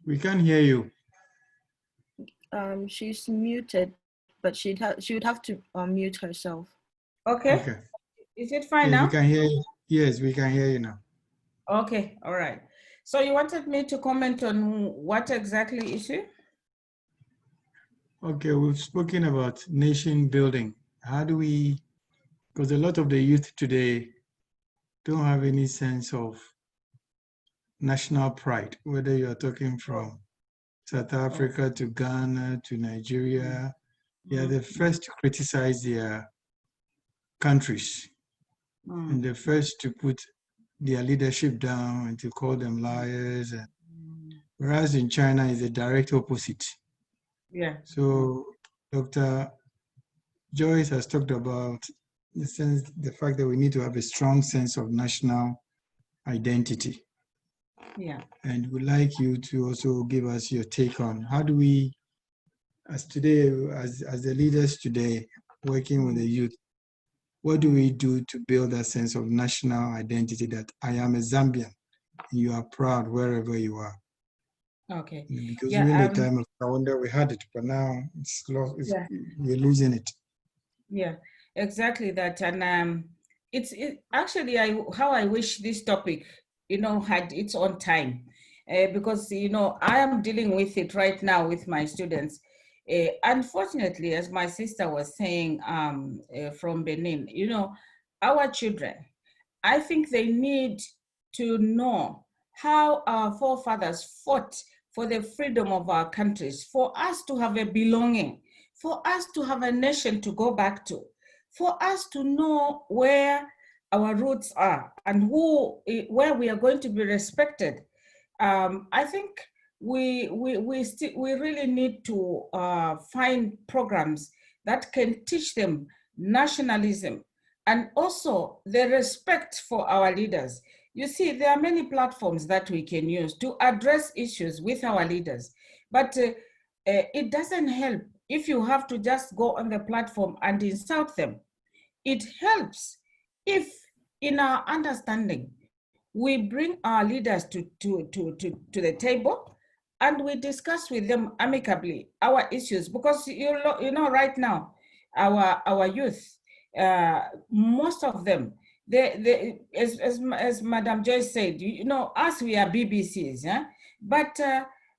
We can't hear you. She's muted, but she would have to mute herself. Okay. Okay. Is it fine Yes, now? we can hear you. Yes, we can hear you now. Okay, all right. So you wanted me to comment on what exactly issue? Okay, we've spoken about nation building. How do we, because a lot of the youth today don't have any sense of national pride, whether you're talking from South Africa to Ghana to Nigeria, they are the first to criticize their countries and the first to put their leadership down and to call them liars. And whereas in China is the direct opposite. Yeah. So Dr. Joyce has talked about the fact that we need to have a strong sense of national identity. Yeah. And we'd like you to also give us your take on how do we, as today, as the leaders today, working with the youth, what do we do to build that sense of national identity that I am a Zambian and you are proud wherever you are? Okay. Because Yeah, during the time of Kaunda, we had it, but now it's lost, yeah. we're losing it. Yeah, exactly that. And it's actually how I wish this topic, had its own time, because I am dealing with it right now with my students. Unfortunately, as my sister was saying, from Benin, our children, I think they need to know how our forefathers fought for the freedom of our countries, for us to have a belonging, for us to have a nation to go back to, for us to know where our roots are and where we are going to be respected. I think we really need to find programs that can teach them nationalism and also the respect for our leaders. You see, there are many platforms that we can use to address issues with our leaders, but it doesn't help if you have to just go on the platform and insult them. It helps if, in our understanding, we bring our leaders to the table and we discuss with them amicably our issues, because right now our youth, most of them, as Madam Joyce said, us, we are BBCs, but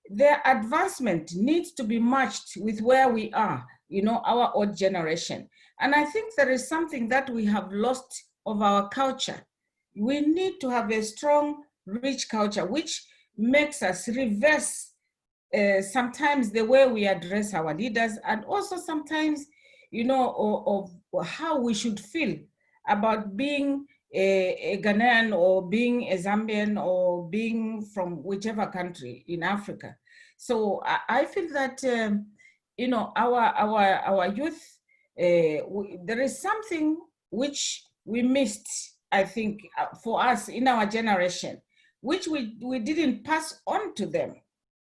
their advancement needs to be matched with where we are, our old generation. And I think there is something that we have lost of our culture. We need to have a strong, rich culture, which makes us reverse sometimes the way we address our leaders, and also sometimes, of how we should feel about being a Ghanaian or being a Zambian or being from whichever country in Africa. So I feel that, our youth, there is something which we missed, I think, for us in our generation, which we didn't pass on to them.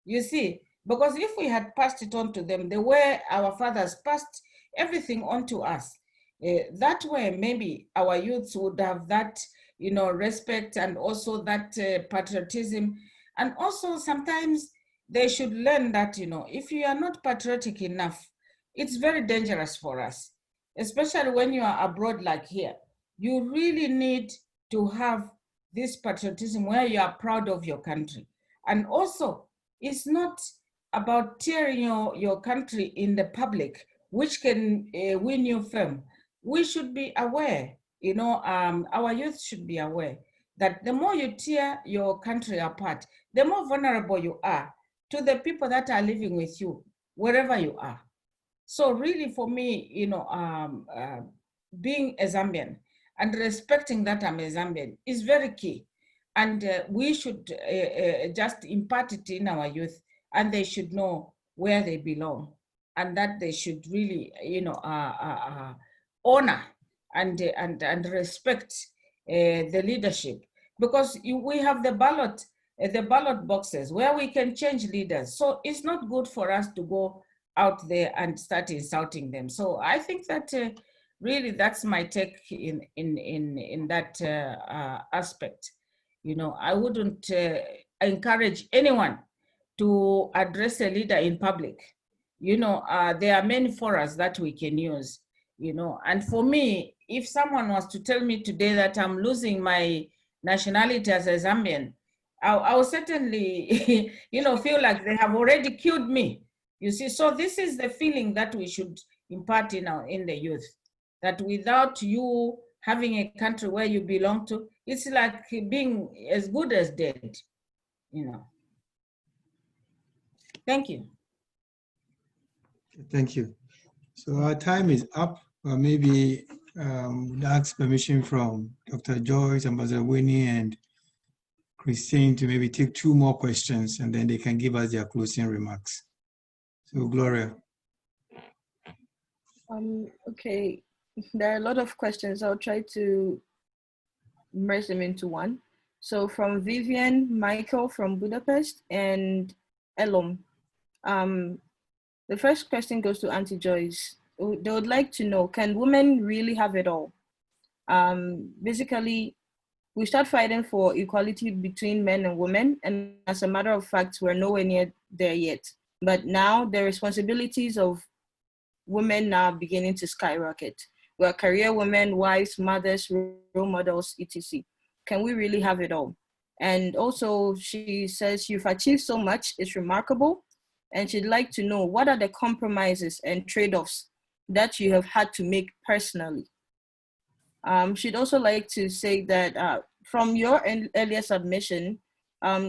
You see, because if we had passed it on to them the way our fathers passed everything on to us, that way maybe our youths would have that, respect, and also that patriotism. And also sometimes they should learn that, if you are not patriotic enough, it's very dangerous for us, especially when you are abroad like here. You really need to have this patriotism where you are proud of your country. And also, it's not about tearing your country in the public, which can win you fame. We should be aware, our youth should be aware that the more you tear your country apart, the more vulnerable you are to the people that are living with you, wherever you are. So really for me, being a Zambian and respecting that I'm a Zambian is very key. And we should just impart it in our youth, and they should know where they belong, and that they should really, honor and respect the leadership, because we have the ballot boxes where we can change leaders. So it's not good for us to go out there and start insulting them. So I think that really that's my take in that aspect. I wouldn't encourage anyone to address a leader in public. You know, there are many forums that we can use, you know, and for me, if someone was to tell me today that I'm losing my nationality as a Zambian, I will certainly, you know, feel like they have already killed me. You see, so this is the feeling that we should impart in the youth, that without you having a country where you belong to, it's like being as good as dead, you know. Thank you. Thank you. So our time is up. Maybe we'll ask permission from Dr. Joyce, Ambassador Winnie, and Christine to maybe take 2 more questions, and then they can give us their closing remarks. So Gloria. Okay, there are a lot of questions. I'll try to merge them into one. So from Vivian, Michael from Budapest, and Elom. The first question goes to Auntie Joyce. They would like to know, can women really have it all? Basically, we start fighting for equality between men and women, and as a matter of fact, we're nowhere near there yet. But now the responsibilities of women now beginning to skyrocket. We're career women, wives, mothers, role models, etc. Can we really have it all? And also, she says, you've achieved so much, it's remarkable. And she'd like to know, what are the compromises and trade-offs that you have had to make personally? She'd also like to say that from your earlier submission,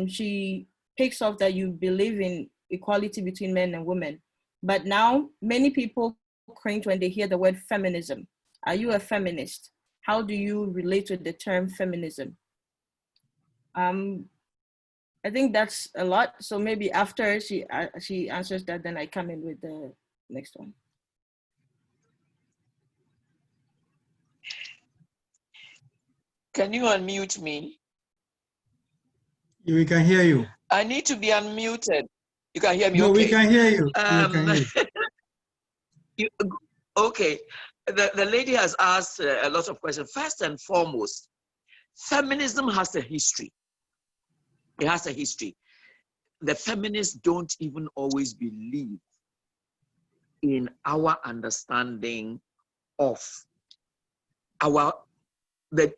she picks up that you believe in equality between men and women. But now many people cringe when they hear the word feminism. Are you a feminist? How do you relate to the term feminism? I think that's a lot. So maybe after she answers that, then I come in with the next one. Can you unmute me? We can hear you. I need to be unmuted. You can hear me? No, okay. we can hear you. We can hear you. Okay. The lady has asked a lot of questions. First and foremost, feminism has a history. It has a history. The feminists don't even always believe in our understanding of the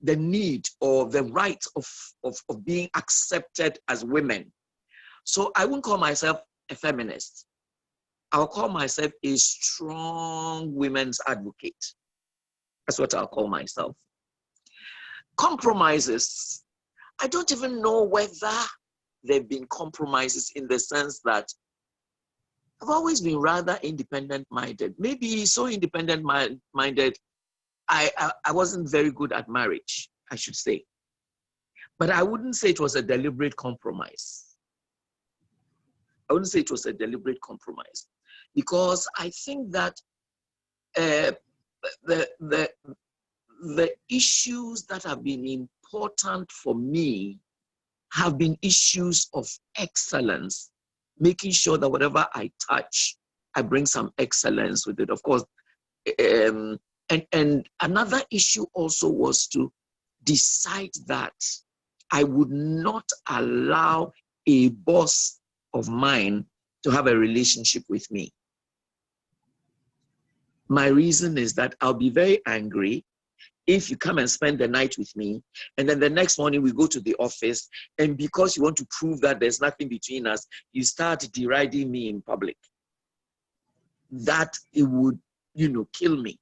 need or the right of being accepted as women. So I wouldn't call myself a feminist. I'll call myself a strong women's advocate. That's what I'll call myself. Compromises. I don't even know whether there have been compromises in the sense that I've always been rather independent-minded. Maybe so independent-minded, I wasn't very good at marriage, I should say. But I wouldn't say it was a deliberate compromise. I wouldn't say it was a deliberate compromise, because I think that the issues that have been important for me have been issues of excellence, making sure that whatever I touch, I bring some excellence with it. Of course, and another issue also was to decide that I would not allow a boss of mine to have a relationship with me. My reason is that I'll be very angry if you come and spend the night with me, and then the next morning we go to the office, and because you want to prove that there's nothing between us, you start deriding me in public. That it would, kill me.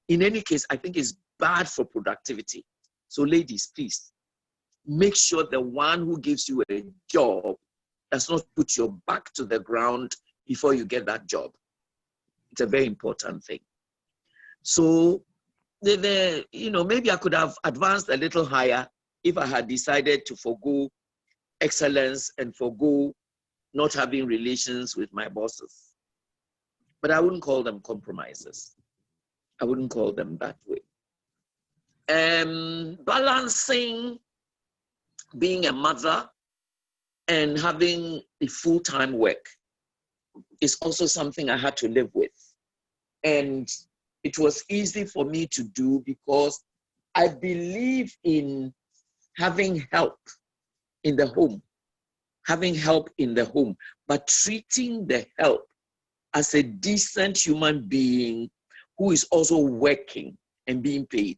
In any case, I think it's bad for productivity. So ladies, please, make sure the one who gives you a job does not put your back to the ground before you get that job. It's a very important thing. So, maybe I could have advanced a little higher if I had decided to forgo excellence and forgo not having relations with my bosses. But I wouldn't call them compromises. I wouldn't call them that way. Balancing being a mother and having a full-time work is also something I had to live with. And it was easy for me to do because I believe in having help in the home. having help in the home, but treating the help as a decent human being who is also working and being paid,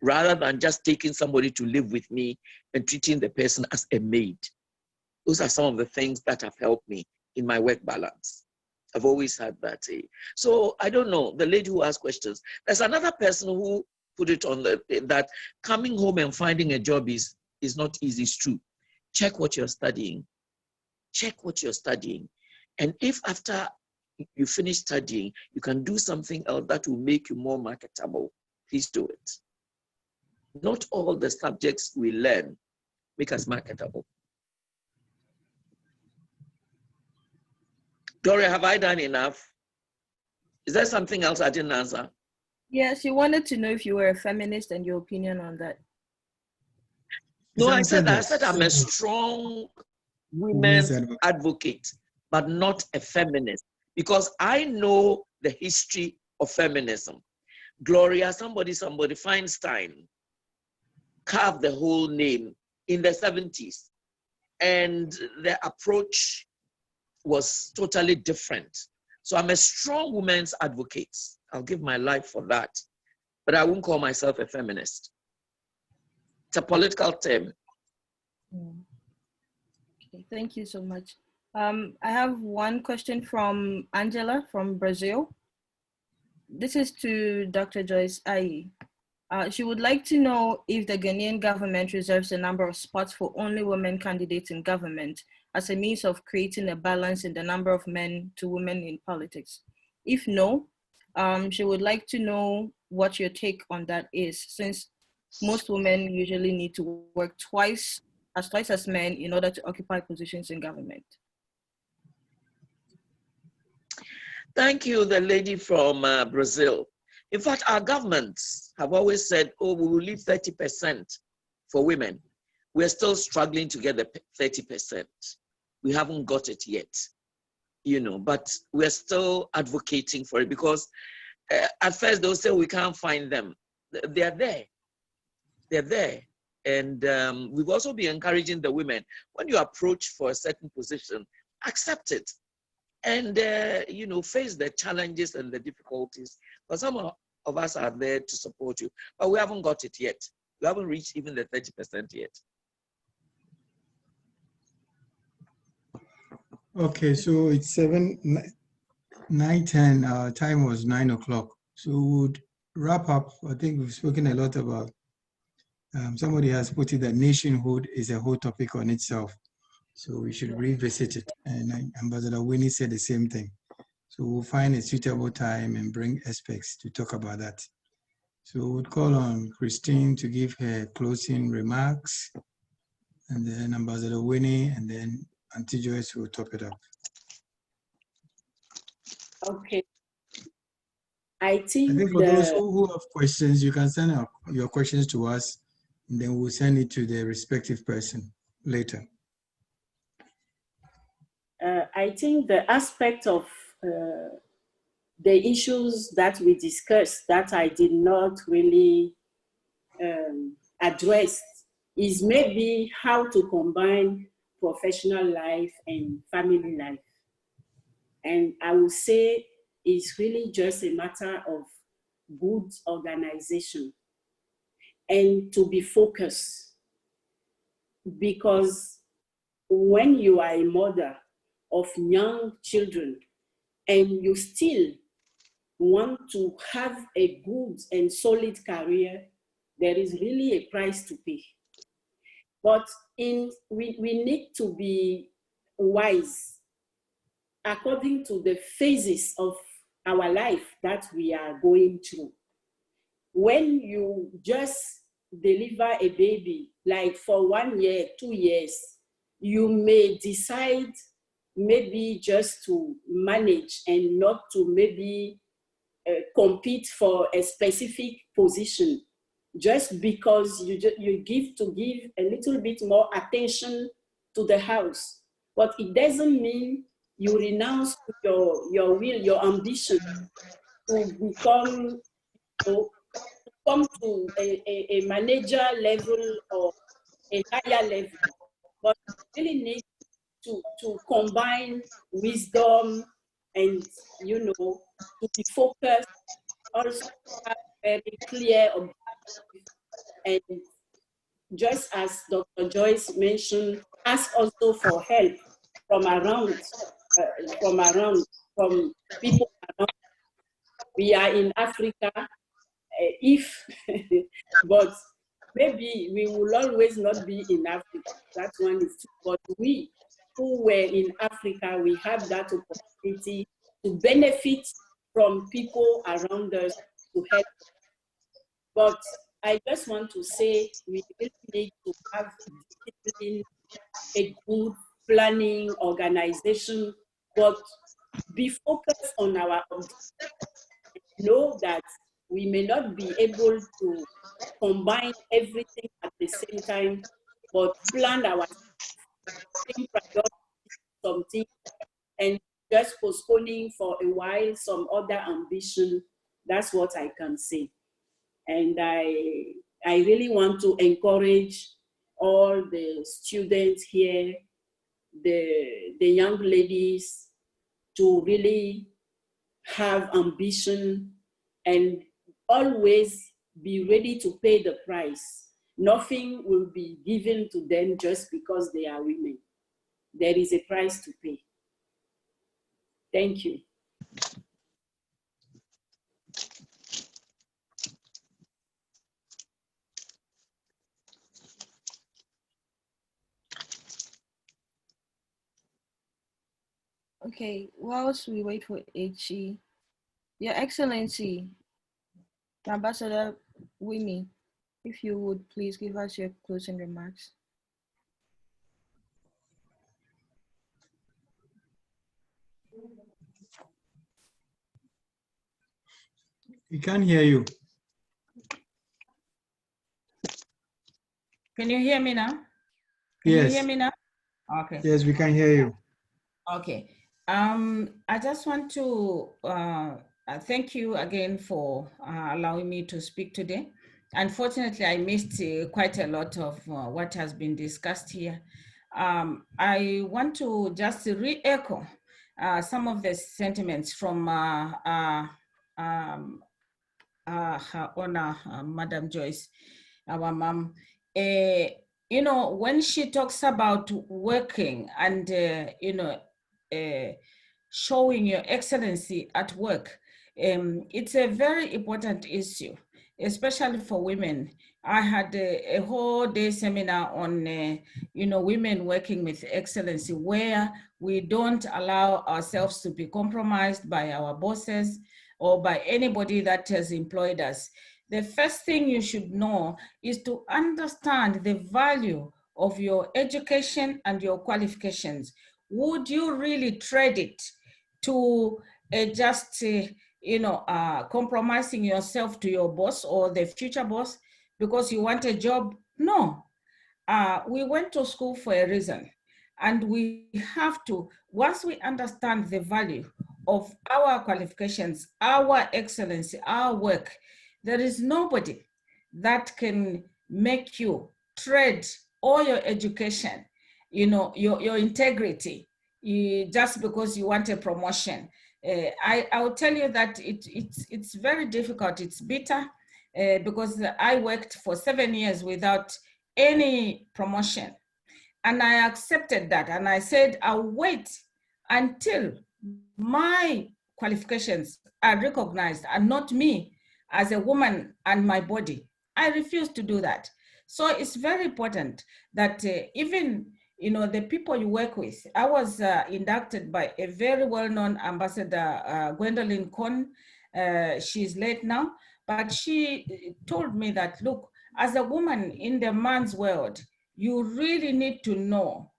rather than just taking somebody to live with me and treating the person as a maid. Those are some of the things that have helped me in my work balance. I've always had that. So I don't know, the lady who asked questions. There's another person who put it on that coming home and finding a job is not easy. It's true. Check what you're studying. Check what you're studying. And if after you finish studying, you can do something else that will make you more marketable, please do it. Not all the subjects we learn make us marketable. Gloria, have I done enough? Is there something else I didn't answer? Yes, she wanted to know if you were a feminist and your opinion on that. No, I said I'm a strong women's advocate, but not a feminist, because I know the history of feminism. Gloria, somebody, Feinstein, carved the whole name in the 70s, and the approach was totally different. So I'm a strong women's advocate. I'll give my life for that, but I won't call myself a feminist. It's a political term. Okay, thank you so much. I have one question from Angela from Brazil. This is to Dr. Joyce Aryee. She would like to know if the Ghanaian government reserves a number of spots for only women candidates in government as a means of creating a balance in the number of men to women in politics. If no, she would like to know what your take on that is, since most women usually need to work twice as men in order to occupy positions in government. Thank you, the lady from Brazil. In fact, our governments have always said, oh, we will leave 30% for women. We're still struggling to get the 30%. We haven't got it yet, but we're still advocating for it, because at first they'll say we can't find them. They're there. They're there. And we've also been encouraging the women, when you approach for a certain position, accept it. And, face the challenges and the difficulties. But some of us are there to support you, but we haven't got it yet. We haven't reached even the 30% yet. Okay, so it's 9:10. Our time was 9 o'clock. So we would wrap up. I think we've spoken a lot about. Somebody has put it that nationhood is a whole topic on itself. So we should revisit it. And Ambassador Winnie said the same thing. So we'll find a suitable time and bring experts to talk about that. So we'll call on Christine to give her closing remarks, and then Ambassador Winnie, and then Auntie Joyce will top it up. Okay. I think for those who have questions, you can send up your questions to us, and then we'll send it to the respective person later. I think the aspect of the issues that we discussed that I did not really address is maybe how to combine professional life and family life. And I would say it's really just a matter of good organization and to be focused. Because when you are a mother of young children and you still want to have a good and solid career, there is really a price to pay. But we need to be wise according to the phases of our life that we are going through. When you just deliver a baby, like for 1 year, 2 years, you may decide maybe just to manage and not to maybe compete for a specific position, just because you give a little bit more attention to the house. But it doesn't mean you renounce your will, your ambition to become, come to a manager level or a higher level. But you really need to combine wisdom and, you know, to be focused, also have very clear objective, and just as Dr. Joyce mentioned, ask also for help from around, from people around. We are in Africa, if, but maybe we will always not be in Africa. That one is true. But we who were in Africa, we have that opportunity to benefit from people around us to help. But I just want to say we really need to have discipline, a good planning, organization, but be focused on our objectives. Know that we may not be able to combine everything at the same time, but plan our something and just postponing for a while some other ambition. That's what I can say. And I really want to encourage all the students here, the young ladies, to really have ambition and always be ready to pay the price. Nothing will be given to them just because they are women. There is a price to pay. Thank you. Okay, whilst we wait for HE, Your Excellency, Ambassador Winnie, if you would please give us your closing remarks. We can't hear you. Can you hear me now? Can Yes. you hear me now? Okay. Yes, we can hear you. Okay. I just want to thank you again for allowing me to speak today. Unfortunately, I missed quite a lot of what has been discussed here. I want to just re-echo some of the sentiments from her Honor, Madam Joyce, our mom. You know, when she talks about working and, you know, showing your excellency at work, it's a very important issue, especially for women. I had a whole day seminar on, you know, women working with excellency, where we don't allow ourselves to be compromised by our bosses or by anybody that has employed us. The first thing you should know is to understand the value of your education and your qualifications. Would you really trade it to just, you know, compromising yourself to your boss or the future boss because you want a job? No. We went to school for a reason. And we have to, once we understand the value of our qualifications, our excellency, our work, there is nobody that can make you trade all your education, you know, your integrity, just because you want a promotion. I will tell you that it's very difficult. It's bitter because I worked for 7 years without any promotion. And I accepted that. And I said, I'll wait until my qualifications are recognized and not me as a woman and my body. I refuse to do that. So it's very important that even, you know, the people you work with. I was inducted by a very well-known ambassador, Gwendolyn Kohn. She's late now, but she told me that, look, as a woman in the man's world, you really need to know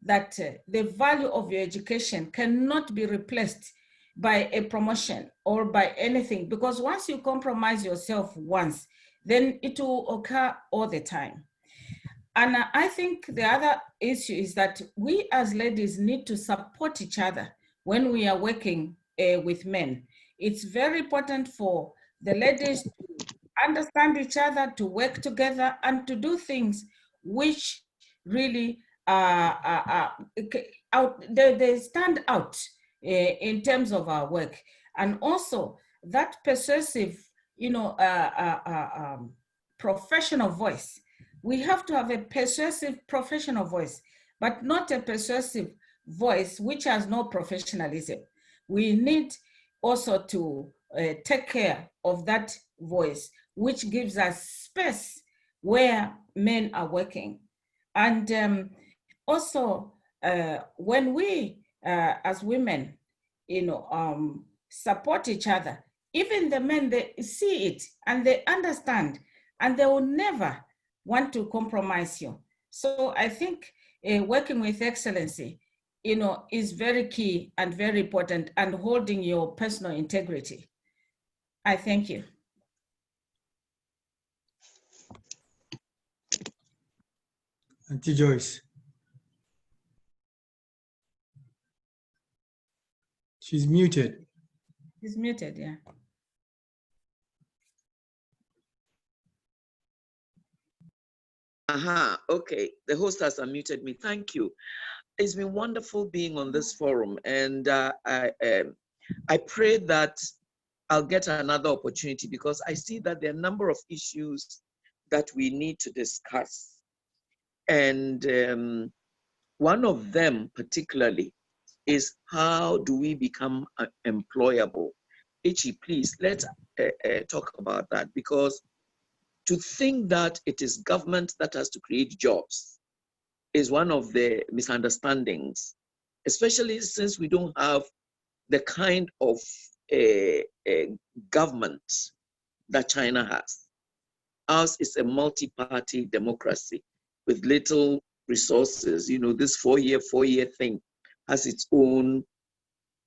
that the value of your education cannot be replaced by a promotion or by anything, because once you compromise yourself once, then it will occur all the time. And I think the other issue is that we as ladies need to support each other when we are working with men. It's very important for the ladies to understand each other, to work together, and to do things which really they stand out in terms of our work. And also that persuasive, professional voice. We have to have a persuasive professional voice, but not a persuasive voice which has no professionalism. We need also to take care of that voice, which gives us space where men are working. And also, when we, as women, support each other, even the men, they see it and they understand, and they will never want to compromise you. So I think working with excellency, is very key and very important, and holding your personal integrity. I thank you. Auntie Joyce. She's muted. She's muted, yeah. Okay, the host has unmuted me. Thank you. It's been wonderful being on this forum, and I pray that I'll get another opportunity, because I see that there are a number of issues that we need to discuss. And one of them particularly is, how do we become employable? Ichi, please, let's talk about that, because to think that it is government that has to create jobs is one of the misunderstandings, especially since we don't have the kind of government that China has. Ours is a multi-party democracy with little resources. This four-year thing has its own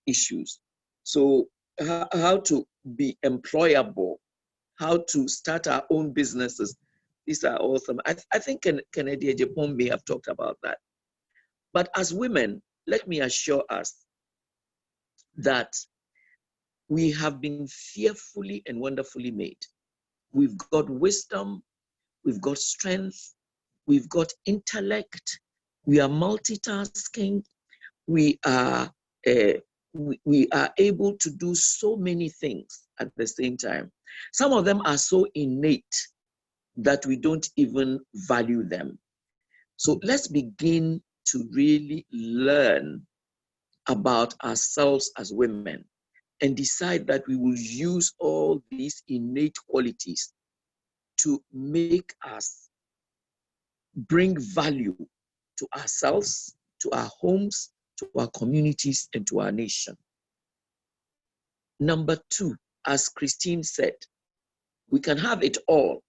issues. So how to be employable, how to start our own businesses, these are awesome. I think Kennedy Ejapon may have talked about that. But as women, let me assure us that we have been fearfully and wonderfully made. We've got wisdom, we've got strength, we've got intellect, we are multitasking, we are able to do so many things at the same time. Some of them are so innate that we don't even value them. So let's begin to really learn about ourselves as women and decide that we will use all these innate qualities to make us bring value to ourselves, to our homes, to our communities, and to our nation. Number two, as Christine said, we can have it all,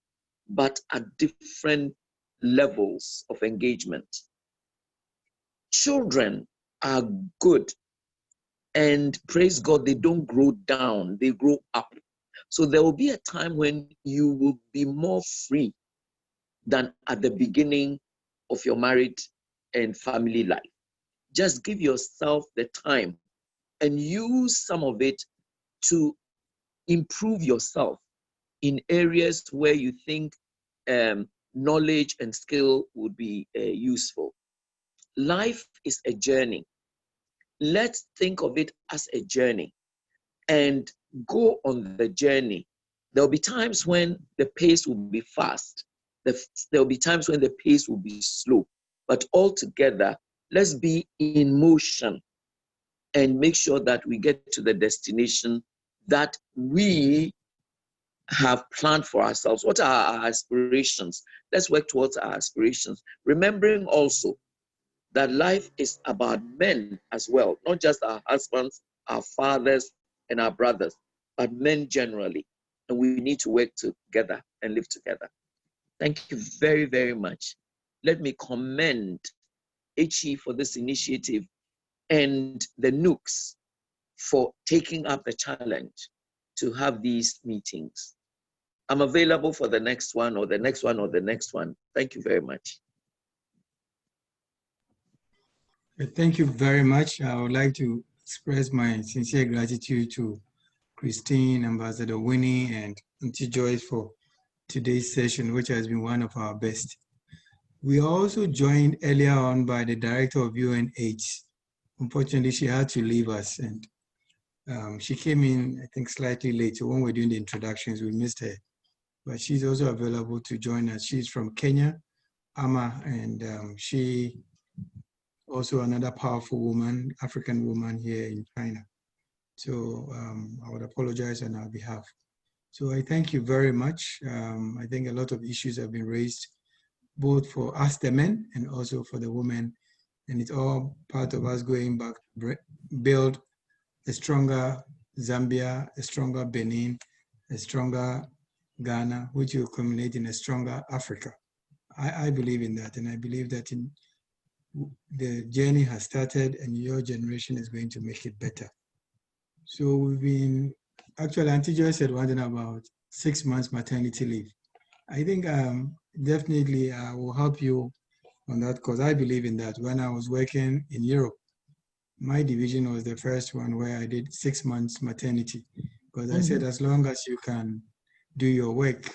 but at different levels of engagement. Children are good, and praise God, they don't grow down, they grow up. So there will be a time when you will be more free than at the beginning of your married and family life. Just give yourself the time and use some of it to improve yourself in areas where you think knowledge and skill would be useful. Life is a journey. Let's think of it as a journey and go on the journey. There'll be times when the pace will be fast. There'll be times when the pace will be slow. But altogether, let's be in motion and make sure that we get to the destination that we have planned for ourselves. What are our aspirations? Let's work towards our aspirations. Remembering also that life is about men as well, not just our husbands, our fathers, and our brothers, but men generally. And we need to work together and live together. Thank you very, very much. Let me commend HE for this initiative and the NUGS for taking up the challenge to have these meetings. I'm available for the next one or the next one or the next one. Thank you very much. Thank you very much. I would like to express my sincere gratitude to Christine, Ambassador Winnie, and Auntie Joyce for today's session, which has been one of our best. We are also joined earlier on by the Director of UNAIDS, unfortunately, she had to leave us, and she came in, I think, slightly late. So when we're doing the introductions, we missed her. But she's also available to join us. She's from Kenya, Ama, and she also another powerful woman, African woman here in China. So I would apologize on our behalf. So I thank you very much. I think a lot of issues have been raised, both for us, the men, and also for the women. And it's all part of us going back to build a stronger Zambia, a stronger Benin, a stronger Ghana, which will culminate in a stronger Africa. I believe in that, and I believe that the journey has started and your generation is going to make it better. So we've been, actually, Auntie Joyce said one thing about 6 months maternity leave. I think definitely I will help you on that because I believe in that. When I was working in Europe, my division was the first one where I did 6 months maternity because I said as long as you can do your work,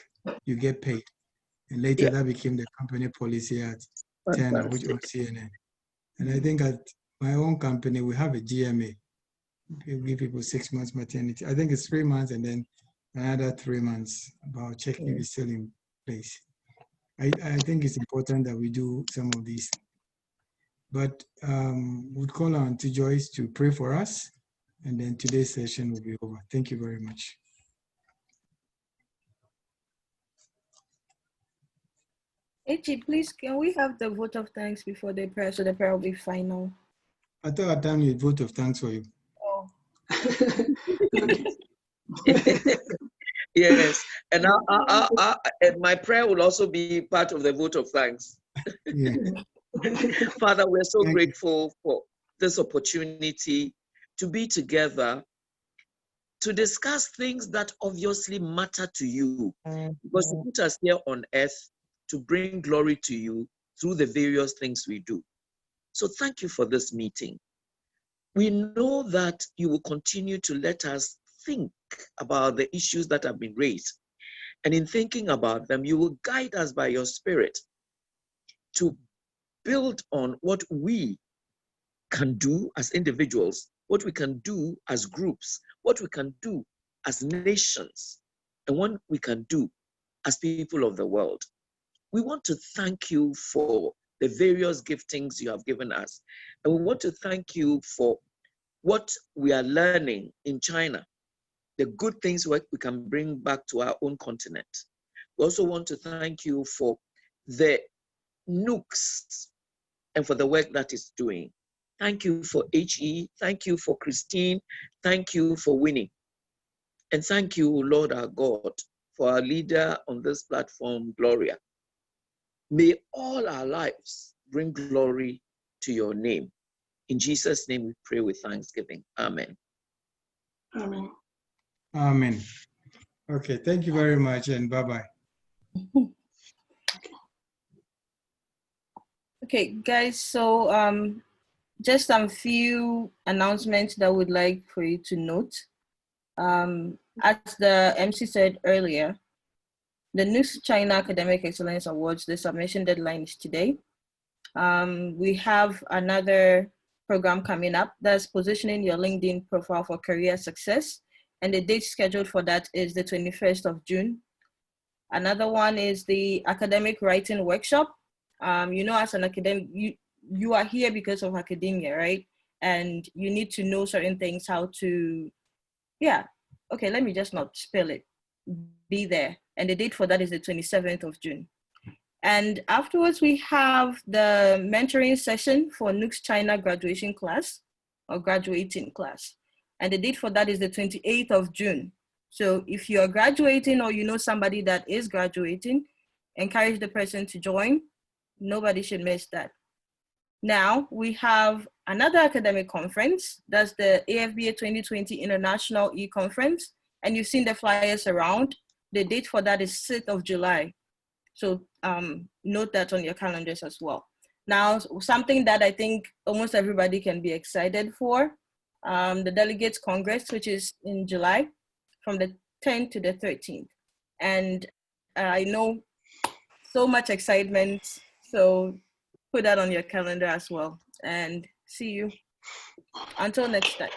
you get paid. And later that became the company policy at Turner, which owns CNN. And I think at my own company, we have a GMA. We give people 6 months maternity. I think it's 3 months and then another 3 months about checking if it's still in place. I think it's important that we do some of these. But we'd call on to Joyce to pray for us, and then today's session will be over. Thank you very much. Echi, please, can we have the vote of thanks before the prayer so the prayer will be final? I thought I'd done with vote of thanks for you. Oh. Yes, and my prayer will also be part of the vote of thanks. Yeah. Father, we're so grateful for this opportunity to be together to discuss things that obviously matter to you, because you put us here on earth to bring glory to you through the various things we do. So thank you for this meeting. We know that you will continue to let us think about the issues that have been raised. And in thinking about them, you will guide us by your Spirit to build on what we can do as individuals, what we can do as groups, what we can do as nations, and what we can do as people of the world. We want to thank you for the various giftings you have given us. And we want to thank you for what we are learning in China, the good things we can bring back to our own continent. We also want to thank you for the NUGS and for the work that it's doing. Thank you for HE. Thank you for Christine. Thank you for Winnie. And thank you, Lord our God, for our leader on this platform, Gloria. May all our lives bring glory to your name. In Jesus' name we pray with thanksgiving. Amen. Amen. Amen. Okay, thank you very much and bye-bye. Okay, guys, so just some few announcements that I would like for you to note. As the MC said earlier, the NUGS-China Academic Excellence Awards, the submission deadline is today. We have another program coming up that's positioning your LinkedIn profile for career success. And the date scheduled for that is the 21st of June. Another one is the academic writing workshop. You know, as an academic, you are here because of academia, right? And you need to know certain things, how to, okay, let me just not spell it. Be there. And the date for that is the 27th of June. And afterwards, we have the mentoring session for NUGS-China graduation class or graduating class. And the date for that is the 28th of June. So if you're graduating or you know somebody that is graduating, encourage the person to join. Nobody should miss that. Now we have another academic conference. That's the AFBA 2020 International E-Conference. And you've seen the flyers around. The date for that is 6th of July. So note that on your calendars as well. Now, something that I think almost everybody can be excited for, the Delegates Congress, which is in July, from the 10th to the 13th. And I know so much excitement, so put that on your calendar as well. And see you. Until next time.